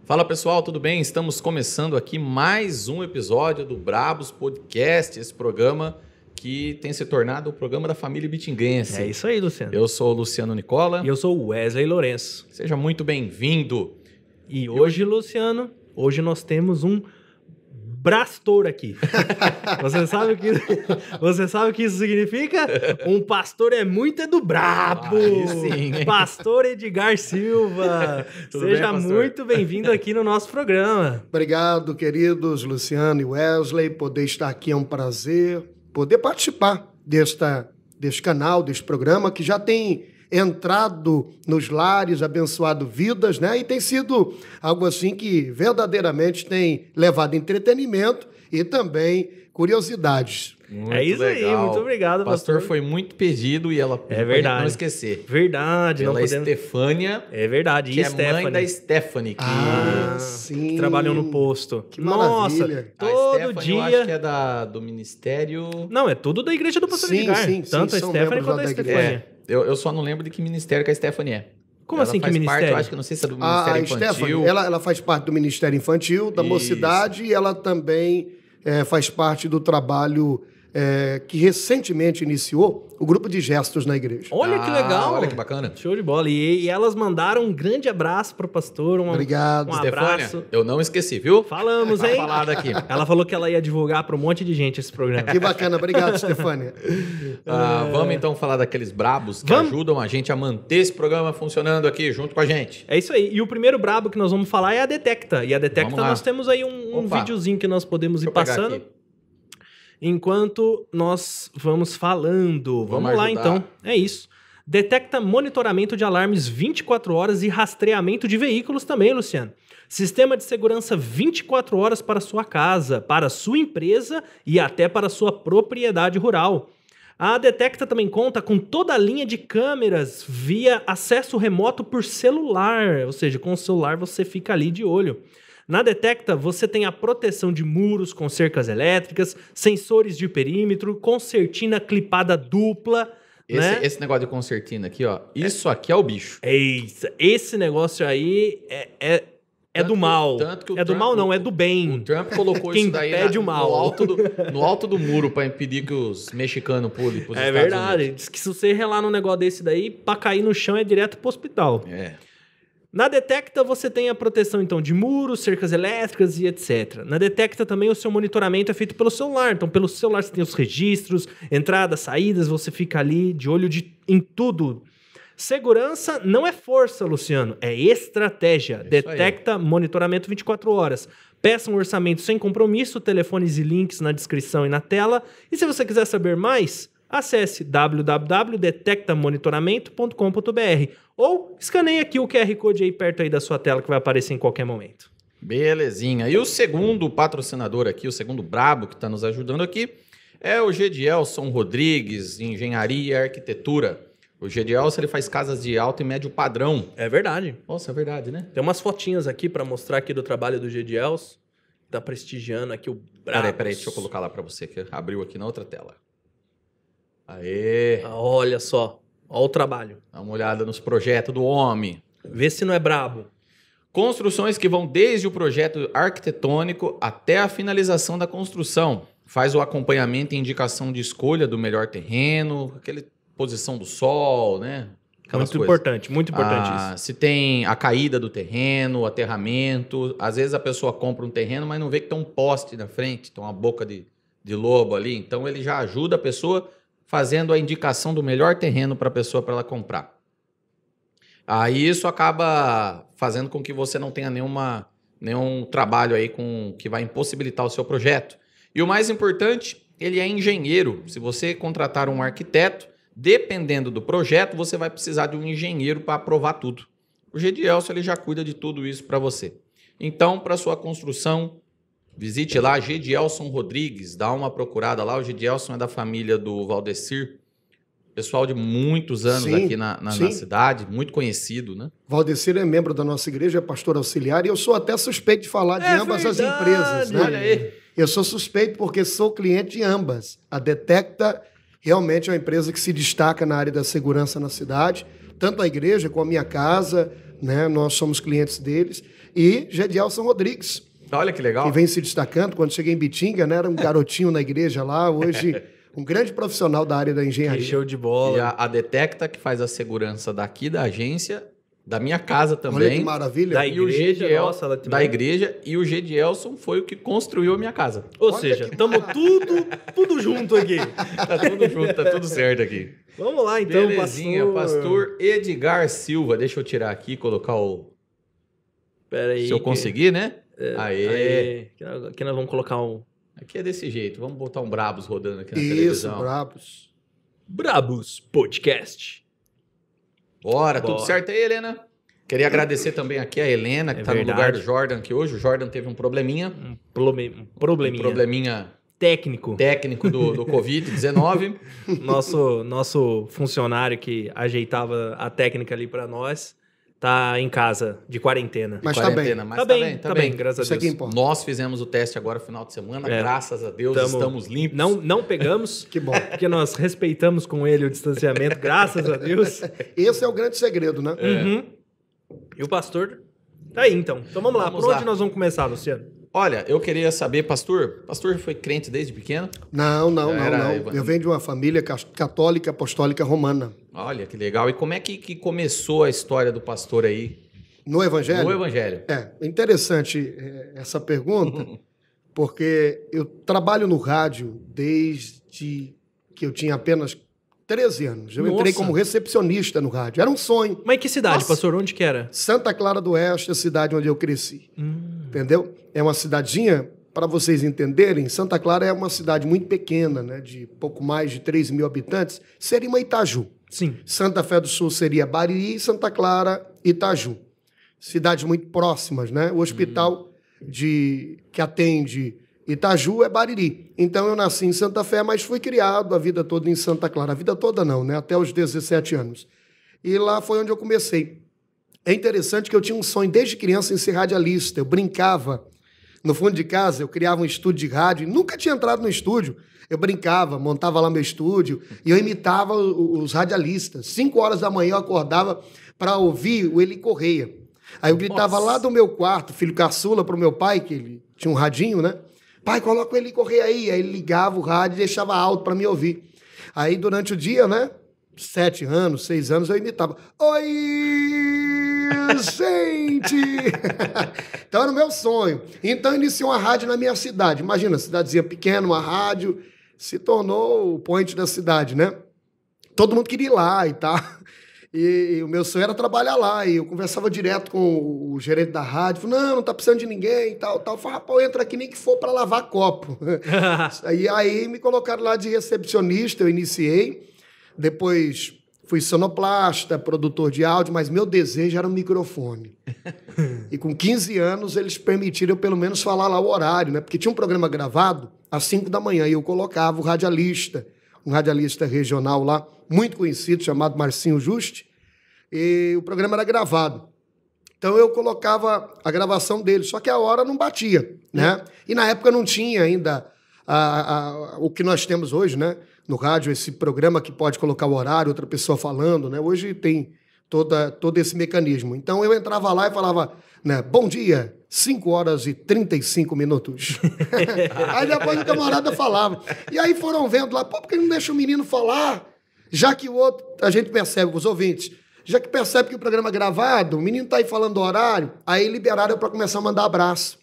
Fala pessoal, tudo bem? Estamos começando aqui mais um episódio do Brabos Podcast, esse programa que tem se tornado o programa da família bitinguense. É isso aí, Luciano. Eu sou o Luciano Nicola. E eu sou o Wesley Lourenço. Seja muito bem-vindo. E hoje, Luciano, nós temos um Brastor aqui. Você sabe o que isso significa? Um pastor é muito do brabo. Aí sim, Pastor Edgar Silva. Seja bem, muito bem-vindo aqui no nosso programa. Obrigado, queridos Luciano e Wesley. Poder estar aqui é um prazer. Poder participar deste canal, deste programa, que já tem entrado nos lares, abençoado vidas, né? E tem sido algo assim que verdadeiramente tem levado entretenimento e também curiosidades. É isso aí, muito obrigado, O pastor pastor. foi muito pedido e ela É verdade. não esquecer. Verdade, não Pela podemos... Estefânia, É verdade, que é mãe da Stephanie. Sim. que trabalhou no posto. Que Nossa, maravilha. A todo Stephanie, dia... eu acho que é do ministério... Não, é tudo da igreja do pastor Sim, Edgar. sim, Tanto a são Stephanie membros quanto lá a da igreja. Estefânia. Eu só não lembro de que ministério que a Stephanie é. Como Ela assim, que faz ministério? Parte, eu acho que não sei se é do A Ministério Infantil. Stephanie, ela faz parte do Ministério Infantil, da Isso. Mocidade, e ela também faz parte do trabalho que recentemente iniciou o grupo de gestos na igreja. Olha que legal. Olha que bacana. Show de bola. E elas mandaram um grande abraço pro pastor. Obrigado. Um Stefânia, abraço. eu não esqueci, viu? Falamos, Tá hein? falado aqui. Ela falou que ela ia divulgar para um monte de gente esse programa. Que bacana. Obrigado, Stefânia. Vamos então falar daqueles brabos que Vamos. ajudam a gente a manter esse programa funcionando aqui junto com a gente. É isso aí. E o primeiro brabo que nós vamos falar é a Detecta. E a Detecta Vamos lá. nós temos aí um Opa. videozinho que nós podemos Deixa ir eu pegar passando aqui. enquanto nós vamos falando. Vamos lá ajudar. então. É isso. Detecta monitoramento de alarmes 24 horas e rastreamento de veículos também, Luciano. Sistema de segurança 24 horas para sua casa, para sua empresa e até para sua propriedade rural. A Detecta também conta com toda a linha de câmeras via acesso remoto por celular, ou seja, com o celular você fica ali de olho. Na Detecta, você tem a proteção de muros com cercas elétricas, sensores de perímetro, concertina clipada dupla, né? Esse negócio de concertina aqui, ó. Isso aqui é o bicho. Esse negócio aí é do mal. tanto que o É do Trump- mal não, é do O bem. Trump colocou Quem isso daí pede o mal. no alto do muro para impedir que os mexicanos pulem pros É Estados verdade. Unidos. Diz que se você relar num negócio desse daí, pra cair no chão é direto pro hospital. É. Na Detecta você tem a proteção então de muros, cercas elétricas e etc. Na Detecta também o seu monitoramento é feito pelo celular. Então pelo celular você tem os registros, entradas, saídas, você fica ali de olho em tudo. Segurança não é força, Luciano, é estratégia. isso Detecta monitoramento 24 horas. Peça um orçamento sem compromisso, telefones e links na descrição e na tela. E se você quiser saber mais, acesse www.detectamonitoramento.com.br ou escaneie aqui o QR Code aí perto aí da sua tela que vai aparecer em qualquer momento. Belezinha. E o segundo patrocinador aqui, o segundo brabo que está nos ajudando aqui, é o Gedielson Rodrigues, Engenharia e Arquitetura. O Gedielson, ele faz casas de alto e médio padrão. É verdade. Nossa, é verdade, né? Tem umas fotinhas aqui para mostrar aqui do trabalho do Gediels. Tá prestigiando aqui o Brabos. Peraí, deixa eu colocar lá para você, que abriu aqui na outra tela. Aê! Ah, olha só. Olha o trabalho. Dá uma olhada nos projetos do homem. Vê se não é brabo. Construções que vão desde o projeto arquitetônico até a finalização da construção. Faz o acompanhamento e indicação de escolha do melhor terreno, aquele posição do sol, né? Aquelas Muito coisas. muito importante isso. Se tem a caída do terreno, o aterramento. Às vezes a pessoa compra um terreno, mas não vê que tem um poste na frente, tem uma boca de lobo ali. Então ele já ajuda a pessoa fazendo a indicação do melhor terreno para a pessoa para ela comprar. Aí isso acaba fazendo com que você não tenha nenhum trabalho aí que vai impossibilitar o seu projeto. E o mais importante, ele é engenheiro. Se você contratar um arquiteto, dependendo do projeto, você vai precisar de um engenheiro para aprovar tudo. O Gedielson, ele já cuida de tudo isso para você. Então, para sua construção, visite lá Gedielson Rodrigues, dá uma procurada lá. O Gedielson é da família do Valdecir, pessoal de muitos anos Sim, aqui na sim. cidade, muito conhecido, né? Valdecir é membro da nossa igreja, é pastor auxiliar, e eu sou até suspeito de falar de ambas as empresas, né? Olha aí. Eu sou suspeito porque sou cliente de ambas. A Detecta realmente é uma empresa que se destaca na área da segurança na cidade, tanto a igreja como a minha casa, né? Nós somos clientes deles. E Gedielson Rodrigues, Olha que legal. que vem se destacando. Quando cheguei em Bitinga, né? Era um garotinho na igreja lá. Hoje, um grande profissional da área da Que engenharia. show de E bola. a Detecta, que faz a segurança daqui da agência, da minha casa Olha que também. maravilha. Da E o igreja, Gediel, nossa, ela também. da igreja. E o Gedielson foi o que construiu a minha casa. Ou Olha seja, que estamos tudo junto aqui. Tá tudo junto, tá tudo certo aqui. Vamos lá, então, Belezinha, pastor Edgar Silva. Deixa eu tirar aqui, colocar o... Pera aí. Se eu conseguir, né? Aê. Aê. Aqui nós vamos colocar um... Aqui é desse jeito. Vamos botar um Brabos rodando aqui na Isso, televisão. brabos. Brabos Podcast. Bora, tudo Bora. certo aí, Helena? Queria agradecer também aqui a Helena, que É tá no lugar verdade. do Jordan aqui hoje. O Jordan teve um probleminha. Um probleminha. Um probleminha Técnico. técnico do Covid-19. Nosso funcionário que ajeitava a técnica ali pra nós tá em casa, de quarentena. Mas tá bem. Quarentena, mas Tá bem, graças Isso a aqui Deus. importa. Nós fizemos o teste agora no final de semana. É. Graças a Deus, Tamo- estamos limpos. Não pegamos, Que bom. porque nós respeitamos com ele o distanciamento, graças a Deus. Esse é o grande segredo, né? Uhum. E o pastor tá aí, então. Então vamos lá. Vamos Por onde lá. nós vamos começar, Luciano? Olha, eu queria saber, pastor foi crente desde pequeno? Não. Era Eu venho de uma família católica apostólica romana. Olha, que legal. E como é que começou a história do pastor aí No Evangelho? no Evangelho? É interessante essa pergunta, porque eu trabalho no rádio desde que eu tinha apenas 13 anos. Eu entrei Nossa. como recepcionista no rádio. Era um sonho. Mas que cidade, Nossa. pastor? Onde que era? Santa Clara do Oeste, a cidade onde eu cresci. Entendeu? É uma cidadinha, para vocês entenderem, Santa Clara é uma cidade muito pequena, né, de pouco mais de 3 mil habitantes. Seria uma Itaju. Sim. Santa Fé do Sul seria Bariri, Santa Clara, Itaju. Cidades muito próximas, né? O hospital que atende Itaju é Bariri. Então eu nasci em Santa Fé, mas fui criado a vida toda em Santa Clara. A vida toda não, né? Até os 17 anos. E lá foi onde eu comecei. É interessante que eu tinha um sonho desde criança em ser radialista. Eu brincava no fundo de casa, eu criava um estúdio de rádio e nunca tinha entrado no estúdio. Eu brincava, montava lá meu estúdio e eu imitava os radialistas. 5 horas da manhã eu acordava para ouvir o Eli Correia. Aí eu gritava Nossa. lá do meu quarto, filho caçula, para o meu pai, que ele tinha um radinho, né? Pai, coloca o Eli Correia aí. Aí ele ligava o rádio e deixava alto para me ouvir. Aí durante o dia, né? 7 anos, 6 anos, eu imitava. Oi, gente! Então era o meu sonho. Então iniciou uma rádio na minha cidade. Imagina, cidadezinha pequena, uma rádio, se tornou o point da cidade, né? Todo mundo queria ir lá e tal. E o meu sonho era trabalhar lá. E eu conversava direto com o gerente da rádio. Falei, não tá precisando de ninguém e tal. Eu falei, rapaz, entra aqui nem que for para lavar copo. aí me colocaram lá de recepcionista, eu iniciei. Depois fui sonoplasta, produtor de áudio, mas meu desejo era um microfone. E com 15 anos eles permitiram eu pelo menos falar lá o horário, né? Porque tinha um programa gravado às 5 da manhã e eu colocava o radialista, um radialista regional lá, muito conhecido, chamado Marcinho Juste, e o programa era gravado. Então eu colocava a gravação dele, só que a hora não batia, né? E na época não tinha ainda o que nós temos hoje, né? No rádio, esse programa que pode colocar o horário, outra pessoa falando, né? Hoje tem todo esse mecanismo. Então eu entrava lá e falava, né? Bom dia, 5 horas e 35 minutos. Aí depois o camarada falava. E aí foram vendo lá, por que não deixa o menino falar? Já que o outro, a gente percebe, os ouvintes, já que percebe que o programa é gravado, o menino tá aí falando do horário, aí liberaram eu para começar a mandar abraço.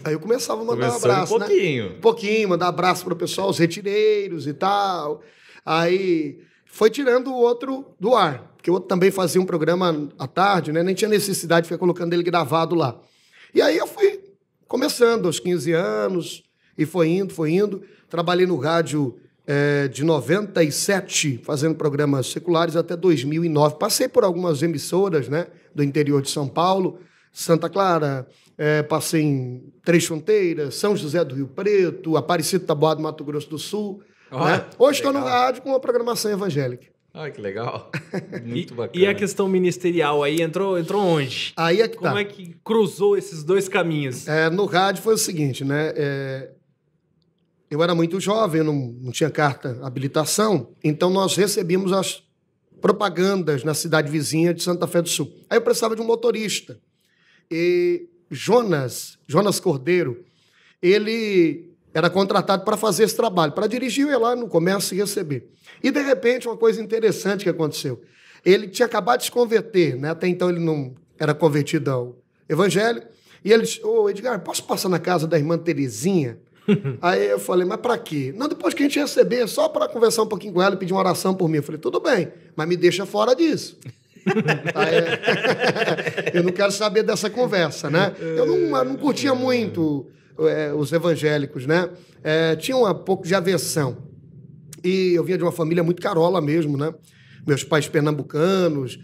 Aí eu começava a mandar um abraço, um pouquinho. né? Um pouquinho, mandar abraço para o pessoal, os retireiros e tal. Aí foi tirando o outro do ar, porque o outro também fazia um programa à tarde, né? Nem tinha necessidade de ficar colocando ele gravado lá. E aí eu fui começando aos 15 anos, e foi indo. Trabalhei no rádio de 97, fazendo programas seculares até 2009. Passei por algumas emissoras, né? Do interior de São Paulo, Santa Clara, passei em Três Fronteiras, São José do Rio Preto, Aparecido Taboado, Mato Grosso do Sul. Olha, né? Hoje estou no legal. rádio com uma programação evangélica. Olha que legal. Muito bacana. E a questão ministerial aí entrou onde? Aí é que Como tá. é que cruzou esses dois caminhos? No rádio foi o seguinte, né? Eu era muito jovem, eu não tinha carta habilitação, então nós recebíamos propagandas na cidade vizinha de Santa Fé do Sul. Aí eu precisava de um motorista. E Jonas Cordeiro, ele era contratado para fazer esse trabalho, para dirigir, eu ia lá no comércio e receber. E, de repente, uma coisa interessante que aconteceu. Ele tinha acabado de se converter, né? Até então ele não era convertido ao evangelho. E ele disse, Edgar, posso passar na casa da irmã Terezinha? Aí eu falei, mas para quê? Não, depois que a gente receber, só para conversar um pouquinho com ela e pedir uma oração por mim. Eu falei, tudo bem, mas me deixa fora disso. Eu não quero saber dessa conversa, né? Eu não curtia muito os evangélicos, né? Tinha um pouco de aversão. E eu vinha de uma família muito carola mesmo, né? Meus pais pernambucanos,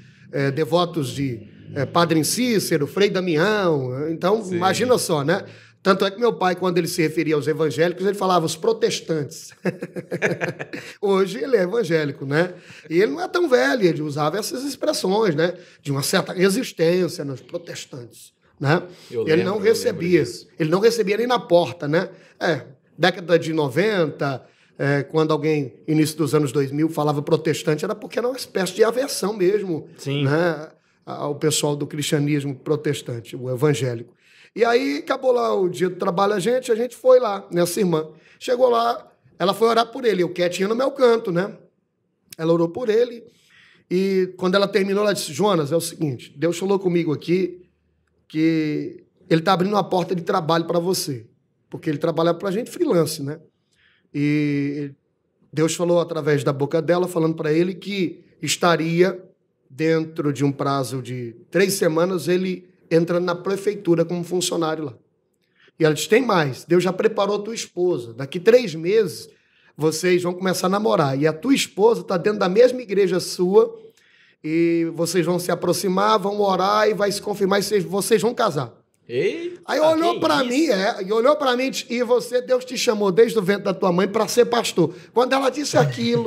devotos de Padre Cícero, Frei Damião. Então, sim, imagina só, né? Tanto é que meu pai, quando ele se referia aos evangélicos, ele falava os protestantes. Hoje ele é evangélico, né? E ele não é tão velho, ele usava essas expressões, né? De uma certa resistência nos protestantes, né? Ele não recebia nem na porta, né? Década de 90, quando alguém, início dos anos 2000, falava protestante, era porque era uma espécie de aversão mesmo, sim, né? Ao pessoal do cristianismo protestante, o evangélico. E aí, acabou lá o dia do trabalho, a gente foi lá, nessa irmã. Chegou lá, ela foi orar por ele, eu quietinho no meu canto, né? Ela orou por ele, e quando ela terminou, ela disse, Jonas, é o seguinte, Deus falou comigo aqui que ele está abrindo uma porta de trabalho para você, porque ele trabalha para a gente freelance, né? E Deus falou através da boca dela, falando para ele que estaria, dentro de um prazo de 3 semanas, ele entrando na prefeitura como funcionário lá. E ela disse, tem mais, Deus já preparou tua esposa. Daqui 3 meses, vocês vão começar a namorar. E a tua esposa está dentro da mesma igreja sua, e vocês vão se aproximar, vão orar, e vai se confirmar, e vocês vão casar. Eita, aí olhou para mim, e disse, e você, Deus te chamou desde o ventre da tua mãe para ser pastor. Quando ela disse aquilo,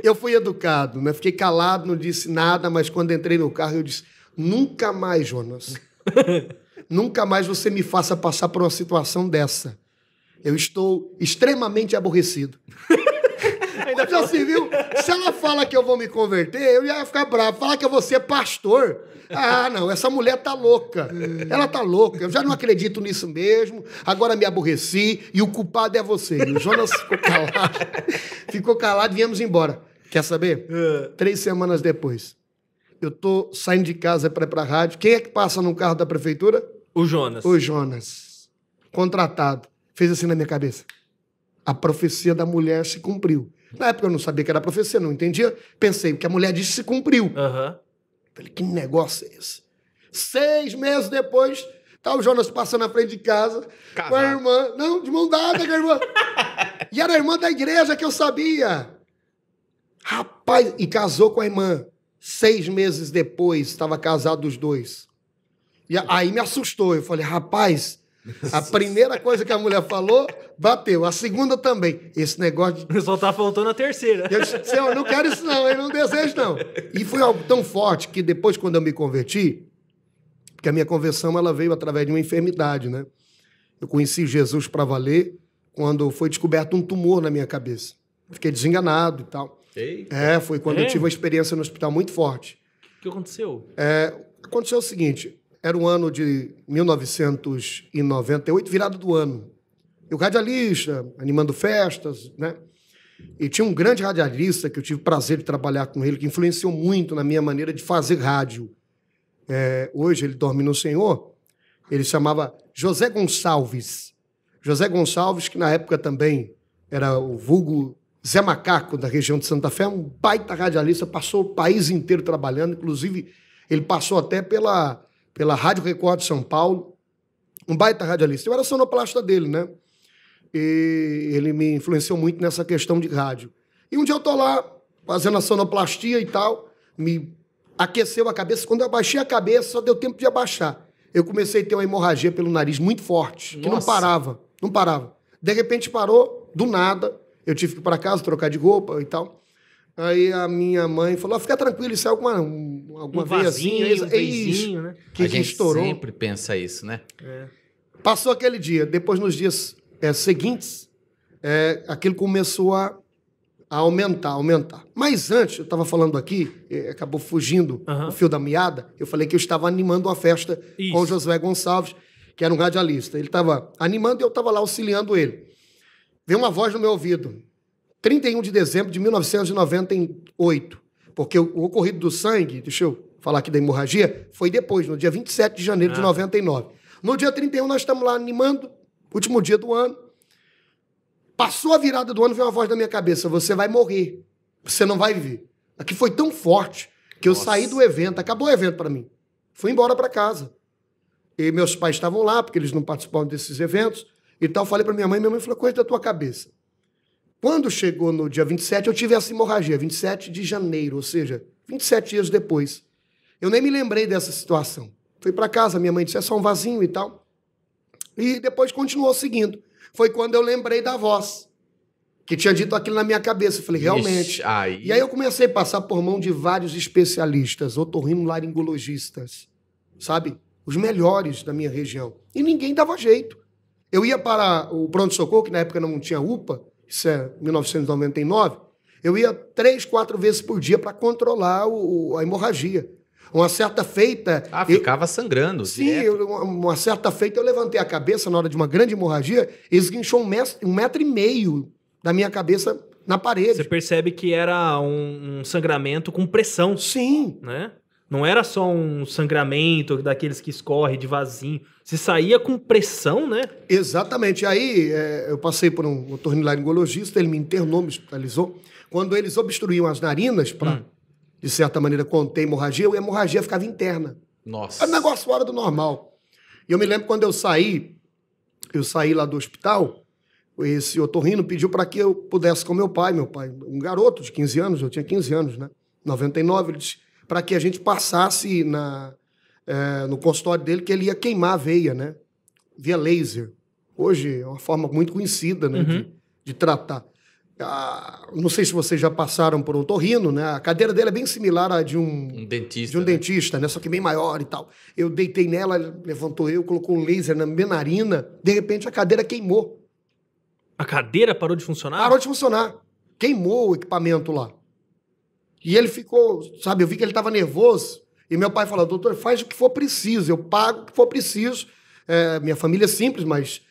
eu fui educado, né? Fiquei calado, não disse nada, mas quando entrei no carro eu disse, nunca mais, Jonas, nunca mais você me faça passar por uma situação dessa. Eu estou extremamente aborrecido. Já se viu? Se ela fala que eu vou me converter, eu ia ficar bravo. Falar que eu vou ser pastor. Ah, não, essa mulher tá louca. Ela tá louca. Eu já não acredito nisso mesmo. Agora me aborreci e o culpado é você. E o Jonas ficou calado e viemos embora. Quer saber? 3 semanas depois, eu tô saindo de casa para ir pra rádio. Quem é que passa no carro da prefeitura? O Jonas. O Jonas. Contratado. Fez assim na minha cabeça. A profecia da mulher se cumpriu. Na época eu não sabia que era profecia, não entendia. Pensei, que a mulher disse se cumpriu. Uhum. Falei, que negócio é esse? 6 meses depois, tá o Jonas passando na frente de casa, casado, com a irmã. Não, de mão dada com a irmã. E era a irmã da igreja que eu sabia. Rapaz, e casou com a irmã. 6 meses depois, estava casado os dois. E aí me assustou. Eu falei, rapaz, a primeira coisa que a mulher falou, bateu. A segunda também. Esse negócio de... Só tá faltando a terceira. Eu disse, Senhor, eu não quero isso não, eu não desejo não. E foi algo tão forte que depois, quando eu me converti, porque a minha conversão ela veio através de uma enfermidade, né? Eu conheci Jesus para valer quando foi descoberto um tumor na minha cabeça. Fiquei desenganado e tal. Eita. Foi quando eu tive uma experiência no hospital muito forte. O que aconteceu? Aconteceu o seguinte... Era o ano de 1998, virado do ano. Eu radialista, animando festas, né? E tinha um grande radialista que eu tive o prazer de trabalhar com ele, que influenciou muito na minha maneira de fazer rádio. Hoje ele dorme no Senhor. Ele se chamava José Gonçalves. José Gonçalves, que na época também era o vulgo Zé Macaco, da região de Santa Fé, um baita radialista, passou o país inteiro trabalhando, inclusive ele passou até pela Rádio Record de São Paulo, um baita radialista. Eu era sonoplasta dele, né? E ele me influenciou muito nessa questão de rádio. E um dia eu estou lá, fazendo a sonoplastia e tal, me aqueceu a cabeça. Quando eu abaixei a cabeça, só deu tempo de abaixar. Eu comecei a ter uma hemorragia pelo nariz muito forte, que não parava. De repente parou, do nada. Eu tive que ir para casa, trocar de roupa e tal. Aí a minha mãe falou, fica tranquilo, isso é alguma veiazinha, veizinho, né? Que estourou. Sempre pensa isso, né? Passou aquele dia. Depois, nos dias seguintes, aquilo começou a a aumentar. Mas antes, eu estava falando aqui, acabou fugindo o fio da meada, eu falei que eu estava animando uma festa com o Josué Gonçalves, que era um radialista. Ele estava animando e eu estava lá auxiliando ele. Veio uma voz no meu ouvido. 31 de dezembro de 1998. Porque o ocorrido do sangue, deixa eu falar aqui da hemorragia, foi depois, no dia 27 de janeiro de 99. No dia 31, nós estamos lá animando, último dia do ano. Passou a virada do ano, veio uma voz na minha cabeça: você vai morrer, você não vai viver. Aqui foi tão forte que eu saí do evento, acabou o evento para mim. Fui embora para casa. E meus pais estavam lá, porque eles não participavam desses eventos, e tal. Falei para minha mãe falou: coisa da tua cabeça. Quando chegou no dia 27, eu tive essa hemorragia, 27 de janeiro, ou seja, 27 dias depois. Eu nem me lembrei dessa situação. Fui para casa, minha mãe disse: é só um vasinho e tal. E depois continuou seguindo. Foi quando eu lembrei da voz, que tinha dito aquilo na minha cabeça. Eu falei, realmente. E aí eu comecei a passar por mão de vários especialistas, otorrinolaringologistas, sabe? Os melhores da minha região. E ninguém dava jeito. Eu ia para o pronto-socorro, que na época não tinha UPA, isso é 1999, eu ia 3, 4 vezes por dia para controlar a hemorragia. Uma certa feita... ficava sangrando. Sim, uma certa feita eu levantei a cabeça na hora de uma grande hemorragia e esguinchou 1,5 metro da minha cabeça na parede. Você percebe que era um sangramento com pressão. Sim. Né? Não era só um sangramento daqueles que escorre de vasinho. Você saía com pressão, né? Exatamente. Aí eu passei por um otorrinolaringologista, ele me internou, me hospitalizou. Quando eles obstruíam as narinas para... de certa maneira, conter hemorragia, a hemorragia ficava interna. Nossa. Era um negócio fora do normal. E eu me lembro quando eu saí lá do hospital, esse otorrino pediu para que eu pudesse com meu pai, um garoto de 15 anos, eu tinha 15 anos, né? 99, ele disse para que a gente passasse no consultório dele, que ele ia queimar a veia, né? Via laser. Hoje é uma forma muito conhecida, né? De tratar. Não sei se vocês já passaram por um otorrino, né? A cadeira dele é bem similar à de um dentista. Dentista, né? Só que bem maior e tal. Eu deitei nela, levantou colocou um laser na minha narina, de repente a cadeira queimou. A cadeira parou de funcionar? Parou de funcionar. Queimou o equipamento lá. E ele ficou, sabe, eu vi que ele estava nervoso. E meu pai falou: doutor, faz o que for preciso, eu pago o que for preciso. Minha família é simples, mas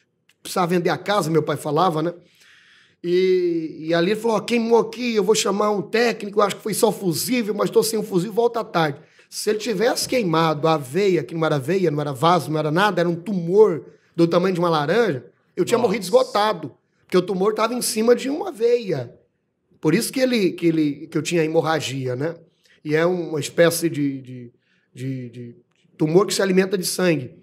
precisava vender a casa, meu pai falava, né? E ali ele falou: queimou aqui, eu vou chamar um técnico, eu acho que foi só fusível, mas estou sem um fusível, volta à tarde. Se ele tivesse queimado a veia, que não era veia, não era vaso, não era nada, era um tumor do tamanho de uma laranja, eu tinha morrido esgotado, porque o tumor estava em cima de uma veia. Por isso que eu tinha hemorragia, né? E é uma espécie de tumor que se alimenta de sangue.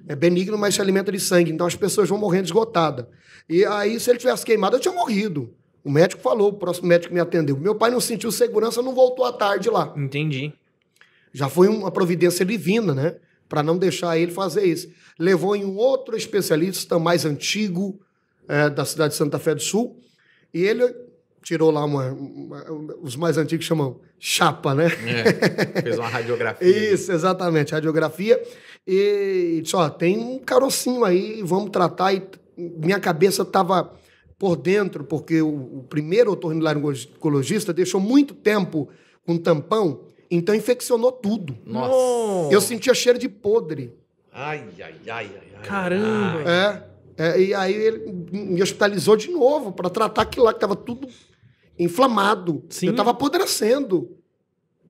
É benigno, mas se alimenta de sangue. Então as pessoas vão morrendo esgotadas. E aí, se ele tivesse queimado, eu tinha morrido. O médico falou, o próximo médico que me atendeu. Meu pai não sentiu segurança, não voltou à tarde lá. Entendi. Já foi uma providência divina, né? Para não deixar ele fazer isso. Levou em um outro especialista mais antigo da cidade de Santa Fé do Sul. E ele tirou lá os mais antigos chamam chapa, né? Fez uma radiografia. Isso, exatamente, radiografia. E disse: tem um carocinho aí, vamos tratar. E minha cabeça estava por dentro, porque o primeiro otorrinolaringologista deixou muito tempo com tampão, então infeccionou tudo. Nossa. Eu sentia cheiro de podre. Ai. Caramba. E aí ele me hospitalizou de novo para tratar aquilo lá, que estava tudo inflamado. Sim. Eu estava apodrecendo.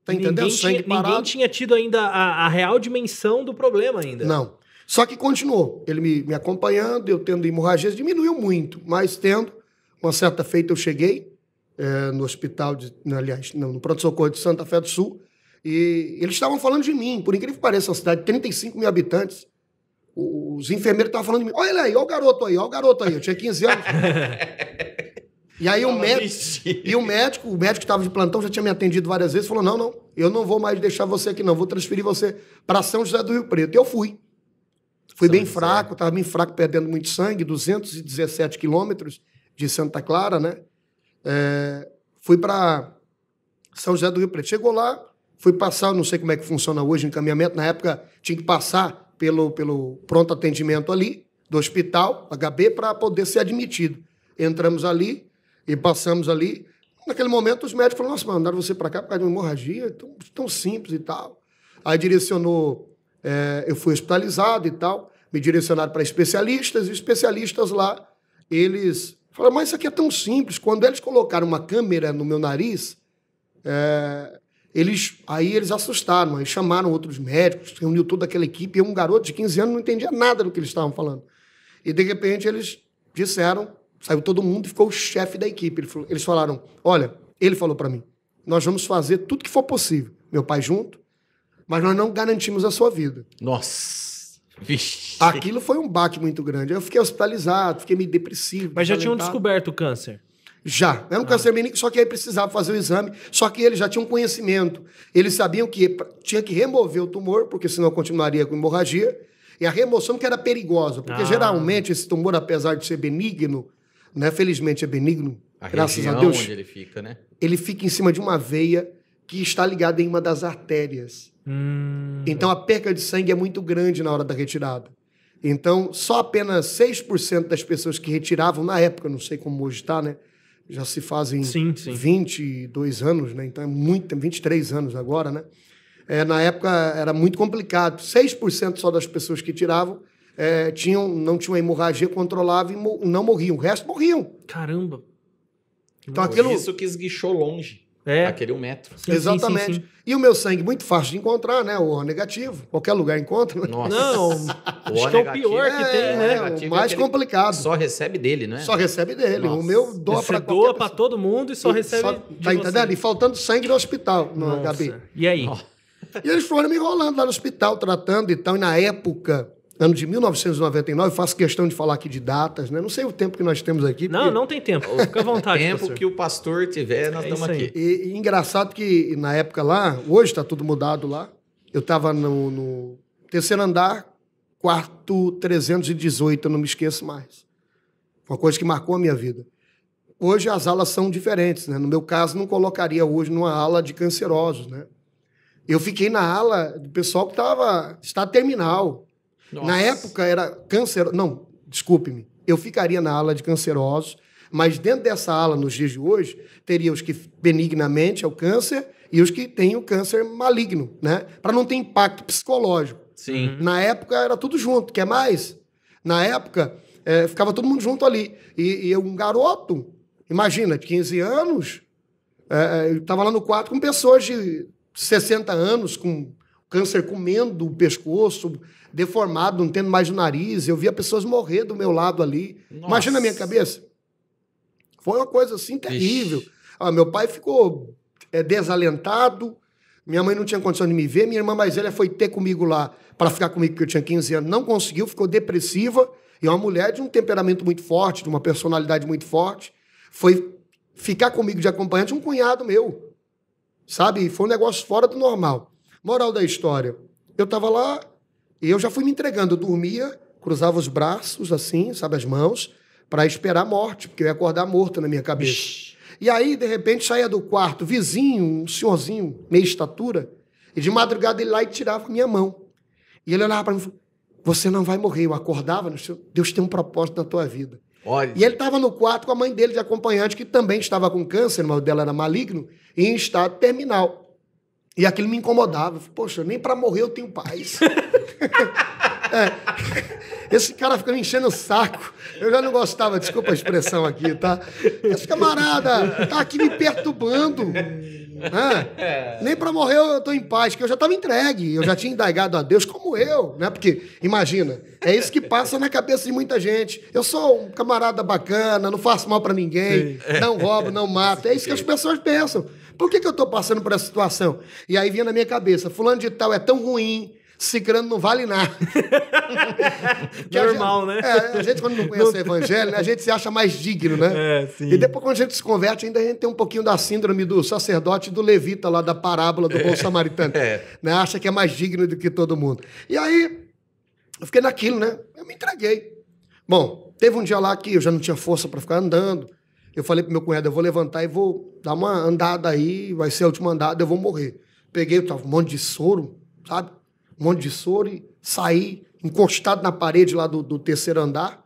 Tá entendendo? Ninguém tinha tido ainda a real dimensão do problema ainda. Não. Só que continuou. Ele me acompanhando, eu tendo hemorragias, diminuiu muito. Mas tendo, uma certa feita eu cheguei no hospital, no pronto-socorro de Santa Fé do Sul, e eles estavam falando de mim. Por incrível que pareça, uma cidade de 35 mil habitantes. Os enfermeiros estavam falando de mim. Olha ele aí, olha o garoto aí. Eu tinha 15 anos. E aí o médico que estava de plantão já tinha me atendido várias vezes, falou: não, eu não vou mais deixar você aqui não, vou transferir você para São José do Rio Preto. E eu fui. Fui bem fraco, estava bem fraco, perdendo muito sangue, 217 quilômetros de Santa Clara, né? Fui para São José do Rio Preto. Chegou lá, fui passar, não sei como é que funciona hoje o encaminhamento, na época tinha que passar pelo pronto atendimento ali, do hospital, HB, para poder ser admitido. Entramos ali e passamos ali. naquele momento, os médicos falaram, nossa, mandaram você para cá por causa de uma hemorragia, tão simples e tal. Aí direcionou, eu fui hospitalizado e tal, me direcionaram para especialistas, e os especialistas lá, eles falaram, mas isso aqui é tão simples. Quando eles colocaram uma câmera no meu nariz, eles assustaram, aí chamaram outros médicos, reuniu toda aquela equipe, e um garoto de 15 anos não entendia nada do que eles estavam falando. E, de repente, eles disseram, saiu todo mundo e ficou o chefe da equipe. Eles falaram, olha, ele falou para mim, nós vamos fazer tudo que for possível, meu pai junto, mas nós não garantimos a sua vida. Nossa, vixe. Aquilo foi um baque muito grande. Eu fiquei hospitalizado, fiquei meio depressivo. Mas já tinham descoberto o câncer? Já. Era um câncer benigno, só que aí precisava fazer o exame. Só que eles já tinham conhecimento. Eles sabiam que tinha que remover o tumor, porque senão continuaria com hemorragia. E a remoção que era perigosa, porque geralmente esse tumor, apesar de ser benigno, né, felizmente é benigno, graças a Deus, onde ele fica, né? Ele fica em cima de uma veia que está ligada em uma das artérias. Então a perca de sangue é muito grande na hora da retirada. Então só apenas 6% das pessoas que retiravam na época, não sei como hoje está, né? Já se fazem 22 anos, né? Então é muito, 23 anos agora, né? Na época era muito complicado. 6% só das pessoas que tiravam não tinham hemorragia controlável e não morriam. O resto morriam. Caramba. Então, Isso que esguichou longe. Aquele 1 metro. Sim, exatamente. Sim. E o meu sangue, muito fácil de encontrar, né? O O negativo. Qualquer lugar encontra. Né? Nossa. Não, acho que é o pior que tem, né? O mais complicado. Só recebe dele, né? Só recebe dele. Nossa. O meu doa para qualquer doa para todo mundo e só recebe tá entendendo? E faltando sangue no hospital, no Gabi. E aí? E eles foram me enrolando lá no hospital, tratando e tal. E na época, ano de 1999, faço questão de falar aqui de datas, né? Não sei o tempo que nós temos aqui. Não tem tempo. Fica à vontade, o tempo pastor. que o pastor tiver, nós estamos aqui. E engraçado que na época lá, hoje está tudo mudado lá, eu estava no terceiro andar, quarto 318, eu não me esqueço mais. Foi uma coisa que marcou a minha vida. Hoje as alas são diferentes, né? No meu caso, não colocaria hoje numa ala de cancerosos, né? Eu fiquei na ala do pessoal que estava estado terminal. Nossa. Na época era câncer... Não, desculpe-me. Eu ficaria na ala de cancerosos, mas dentro dessa ala, nos dias de hoje, teria os que benignamente é o câncer e os que têm o câncer maligno, né? Para não ter impacto psicológico. Sim. Na época era tudo junto. Quer mais? Na época, ficava todo mundo junto ali. E eu, um garoto, imagina, de 15 anos, eu estava lá no quarto com pessoas de 60 anos, com câncer comendo o pescoço, deformado, não tendo mais o nariz. Eu via pessoas morrer do meu lado ali. Nossa. Imagina a minha cabeça. Foi uma coisa assim terrível. Meu pai ficou desalentado, minha mãe não tinha condição de me ver, minha irmã mais velha foi ter comigo lá para ficar comigo, porque eu tinha 15 anos, não conseguiu, ficou depressiva, e é uma mulher de um temperamento muito forte, de uma personalidade muito forte, foi ficar comigo de acompanhante um cunhado meu. Sabe? Foi um negócio fora do normal. Moral da história. Eu estava lá e eu já fui me entregando. Eu dormia, cruzava os braços assim, sabe, as mãos, para esperar a morte, porque eu ia acordar morto na minha cabeça. Ixi. E aí, de repente, saía do quarto, vizinho, um senhorzinho, meia estatura, e de madrugada ele lá e tirava a minha mão. E ele olhava para mim e falou, você não vai morrer. Eu acordava, Deus tem um propósito na tua vida. Olha. E ele estava no quarto com a mãe dele de acompanhante, que também estava com câncer, mas o dela era maligno, e em estado terminal. E aquilo me incomodava. Eu falei, poxa, nem para morrer eu tenho paz. Esse cara fica me enchendo o saco. Eu já não gostava, desculpa a expressão aqui, tá? Esse camarada tá aqui me perturbando. Nem para morrer eu tô em paz, porque eu já estava entregue. Eu já tinha indagado a Deus como eu, né? Porque, imagina, é isso que passa na cabeça de muita gente. Eu sou um camarada bacana, não faço mal para ninguém, não roubo, não mato. É isso que as pessoas pensam. Por que eu estou passando por essa situação? E aí vinha na minha cabeça, fulano de tal é tão ruim, cicrano não vale nada. Normal, né? A gente, quando não conhece o evangelho, né, a gente se acha mais digno, né? Sim. E depois, quando a gente se converte, ainda a gente tem um pouquinho da síndrome do sacerdote e do levita lá da parábola do bom samaritano. Né? Acha que é mais digno do que todo mundo. E aí, eu fiquei naquilo, né? Eu me entreguei. Bom, teve um dia lá que eu já não tinha força para ficar andando. Eu falei pro meu cunhado, eu vou levantar e vou dar uma andada aí, vai ser a última andada, eu vou morrer. Peguei um monte de soro, sabe? Um monte de soro e saí encostado na parede lá do terceiro andar,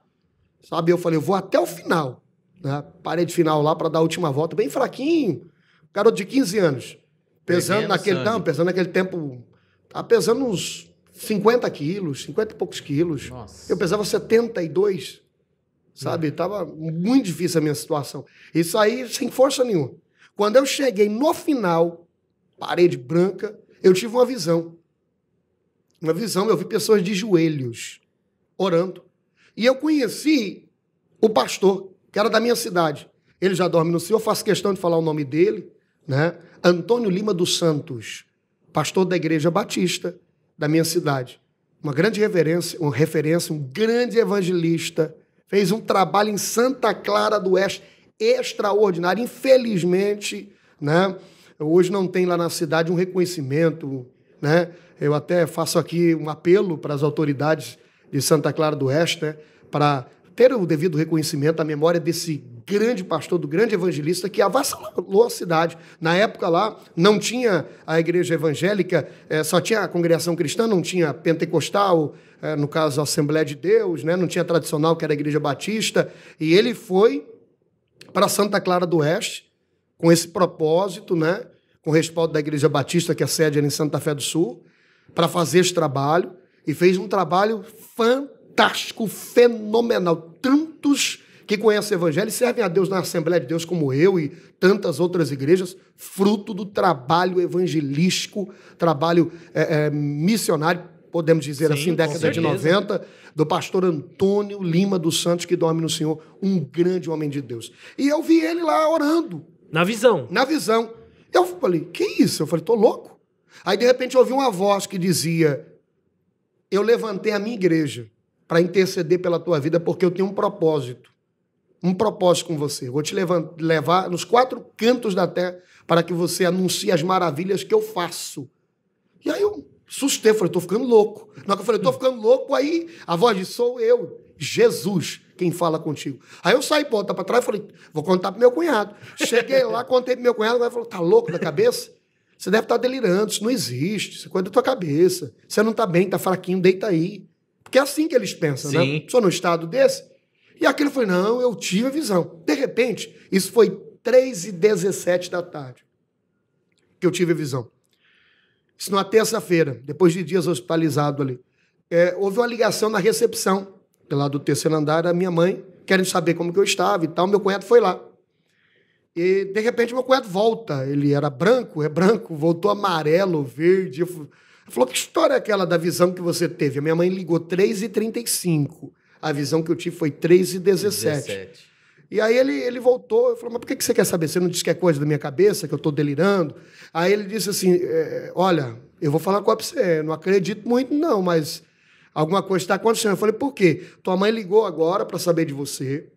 sabe? Eu falei, eu vou até o final. né? Parede final lá para dar a última volta, bem fraquinho. Garoto de 15 anos. Pesando naquele tempo, tá pesando uns 50 quilos, 50 e poucos quilos. Nossa. Eu pesava 72, sabe? Tava muito difícil a minha situação. Isso aí sem força nenhuma. Quando eu cheguei no final, parede branca, eu tive uma visão. Uma visão, eu vi pessoas de joelhos, orando. E eu conheci o pastor, que era da minha cidade. Ele já dorme no Senhor, eu faço questão de falar o nome dele, né? Antônio Lima dos Santos, pastor da Igreja Batista da minha cidade. Uma grande referência, um grande evangelista. Fez um trabalho em Santa Clara do Oeste extraordinário. Infelizmente, né? Hoje não tem lá na cidade um reconhecimento, né? Eu até faço aqui um apelo para as autoridades de Santa Clara do Oeste, né? Para ter o devido reconhecimento à memória desse grande pastor, do grande evangelista que avassalou a cidade. Na época lá, não tinha a igreja evangélica, só tinha a congregação cristã, não tinha pentecostal, no caso a Assembleia de Deus, né? Não tinha a tradicional, que era a igreja batista, e ele foi para Santa Clara do Oeste com esse propósito, né? Com o respaldo da igreja batista, que é a sede era em Santa Fé do Sul, para fazer esse trabalho, e fez um trabalho fantástico, fenomenal. Tantos que conhecem o Evangelho e servem a Deus na Assembleia de Deus, como eu e tantas outras igrejas, fruto do trabalho evangelístico, trabalho missionário, podemos dizer assim, década de 90, do pastor Antônio Lima dos Santos, que dorme no Senhor, um grande homem de Deus. E eu vi ele lá orando. Na visão? Na visão. Eu falei, que isso? Eu falei, tô louco. Aí, de repente, eu ouvi uma voz que dizia, eu levantei a minha igreja para interceder pela tua vida, porque eu tenho um propósito com você. Vou te levar nos 4 cantos da terra para que você anuncie as maravilhas que eu faço. E aí eu assustei, falei, estou ficando louco. Na hora que eu falei, estou ficando louco, aí a voz disse, sou eu, Jesus, quem fala contigo. Aí eu saí, volta para trás e falei, vou contar pro meu cunhado. Cheguei lá, contei pro meu cunhado, ele falou, tá louco da cabeça? Você deve estar delirando, isso não existe, isso é coisa da tua cabeça. Você não está bem, está fraquinho, deita aí. Porque é assim que eles pensam, né? Só no estado desse. E aquilo foi, não, eu tive a visão. De repente, isso foi 3h17 da tarde que eu tive a visão. Isso numa terça-feira, depois de dias hospitalizado ali. Houve uma ligação na recepção, lá do 3º andar, da minha mãe, querendo saber como que eu estava e tal. Meu cunhado foi lá. E, de repente, meu cunhado volta. Ele era branco, voltou amarelo, verde. Falou, que história é aquela da visão que você teve? A minha mãe ligou 3h35. A visão que eu tive foi 3h17. E aí ele voltou, eu falei, mas por que você quer saber? Você não disse que é coisa da minha cabeça, que eu estou delirando? Aí ele disse assim, olha, eu vou falar com você, não acredito muito não, mas alguma coisa está acontecendo. Eu falei, por quê? Tua mãe ligou agora para saber de você,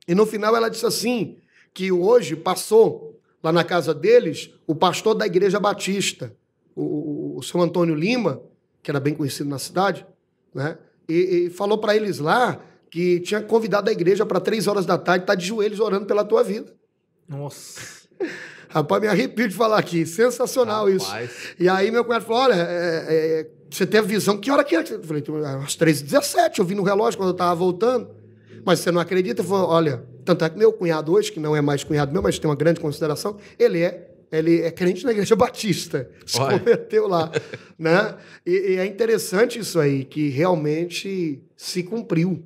e no final ela disse assim, que hoje passou lá na casa deles o pastor da Igreja Batista, o seu Antônio Lima, que era bem conhecido na cidade, né? E falou para eles lá que tinha convidado a igreja para 3 horas da tarde, estar de joelhos orando pela tua vida. Nossa. Rapaz, me arrepio de falar aqui. Sensacional isso. E aí meu cunhado falou, olha, você teve visão, que hora que é? Eu falei, às 3h17, eu vi no relógio quando eu estava voltando. Mas você não acredita? Ele falou, olha, tanto é que meu cunhado hoje, que não é mais cunhado meu, mas tem uma grande consideração, ele é crente na Igreja Batista, se converteu lá, né? E é interessante isso aí, que realmente se cumpriu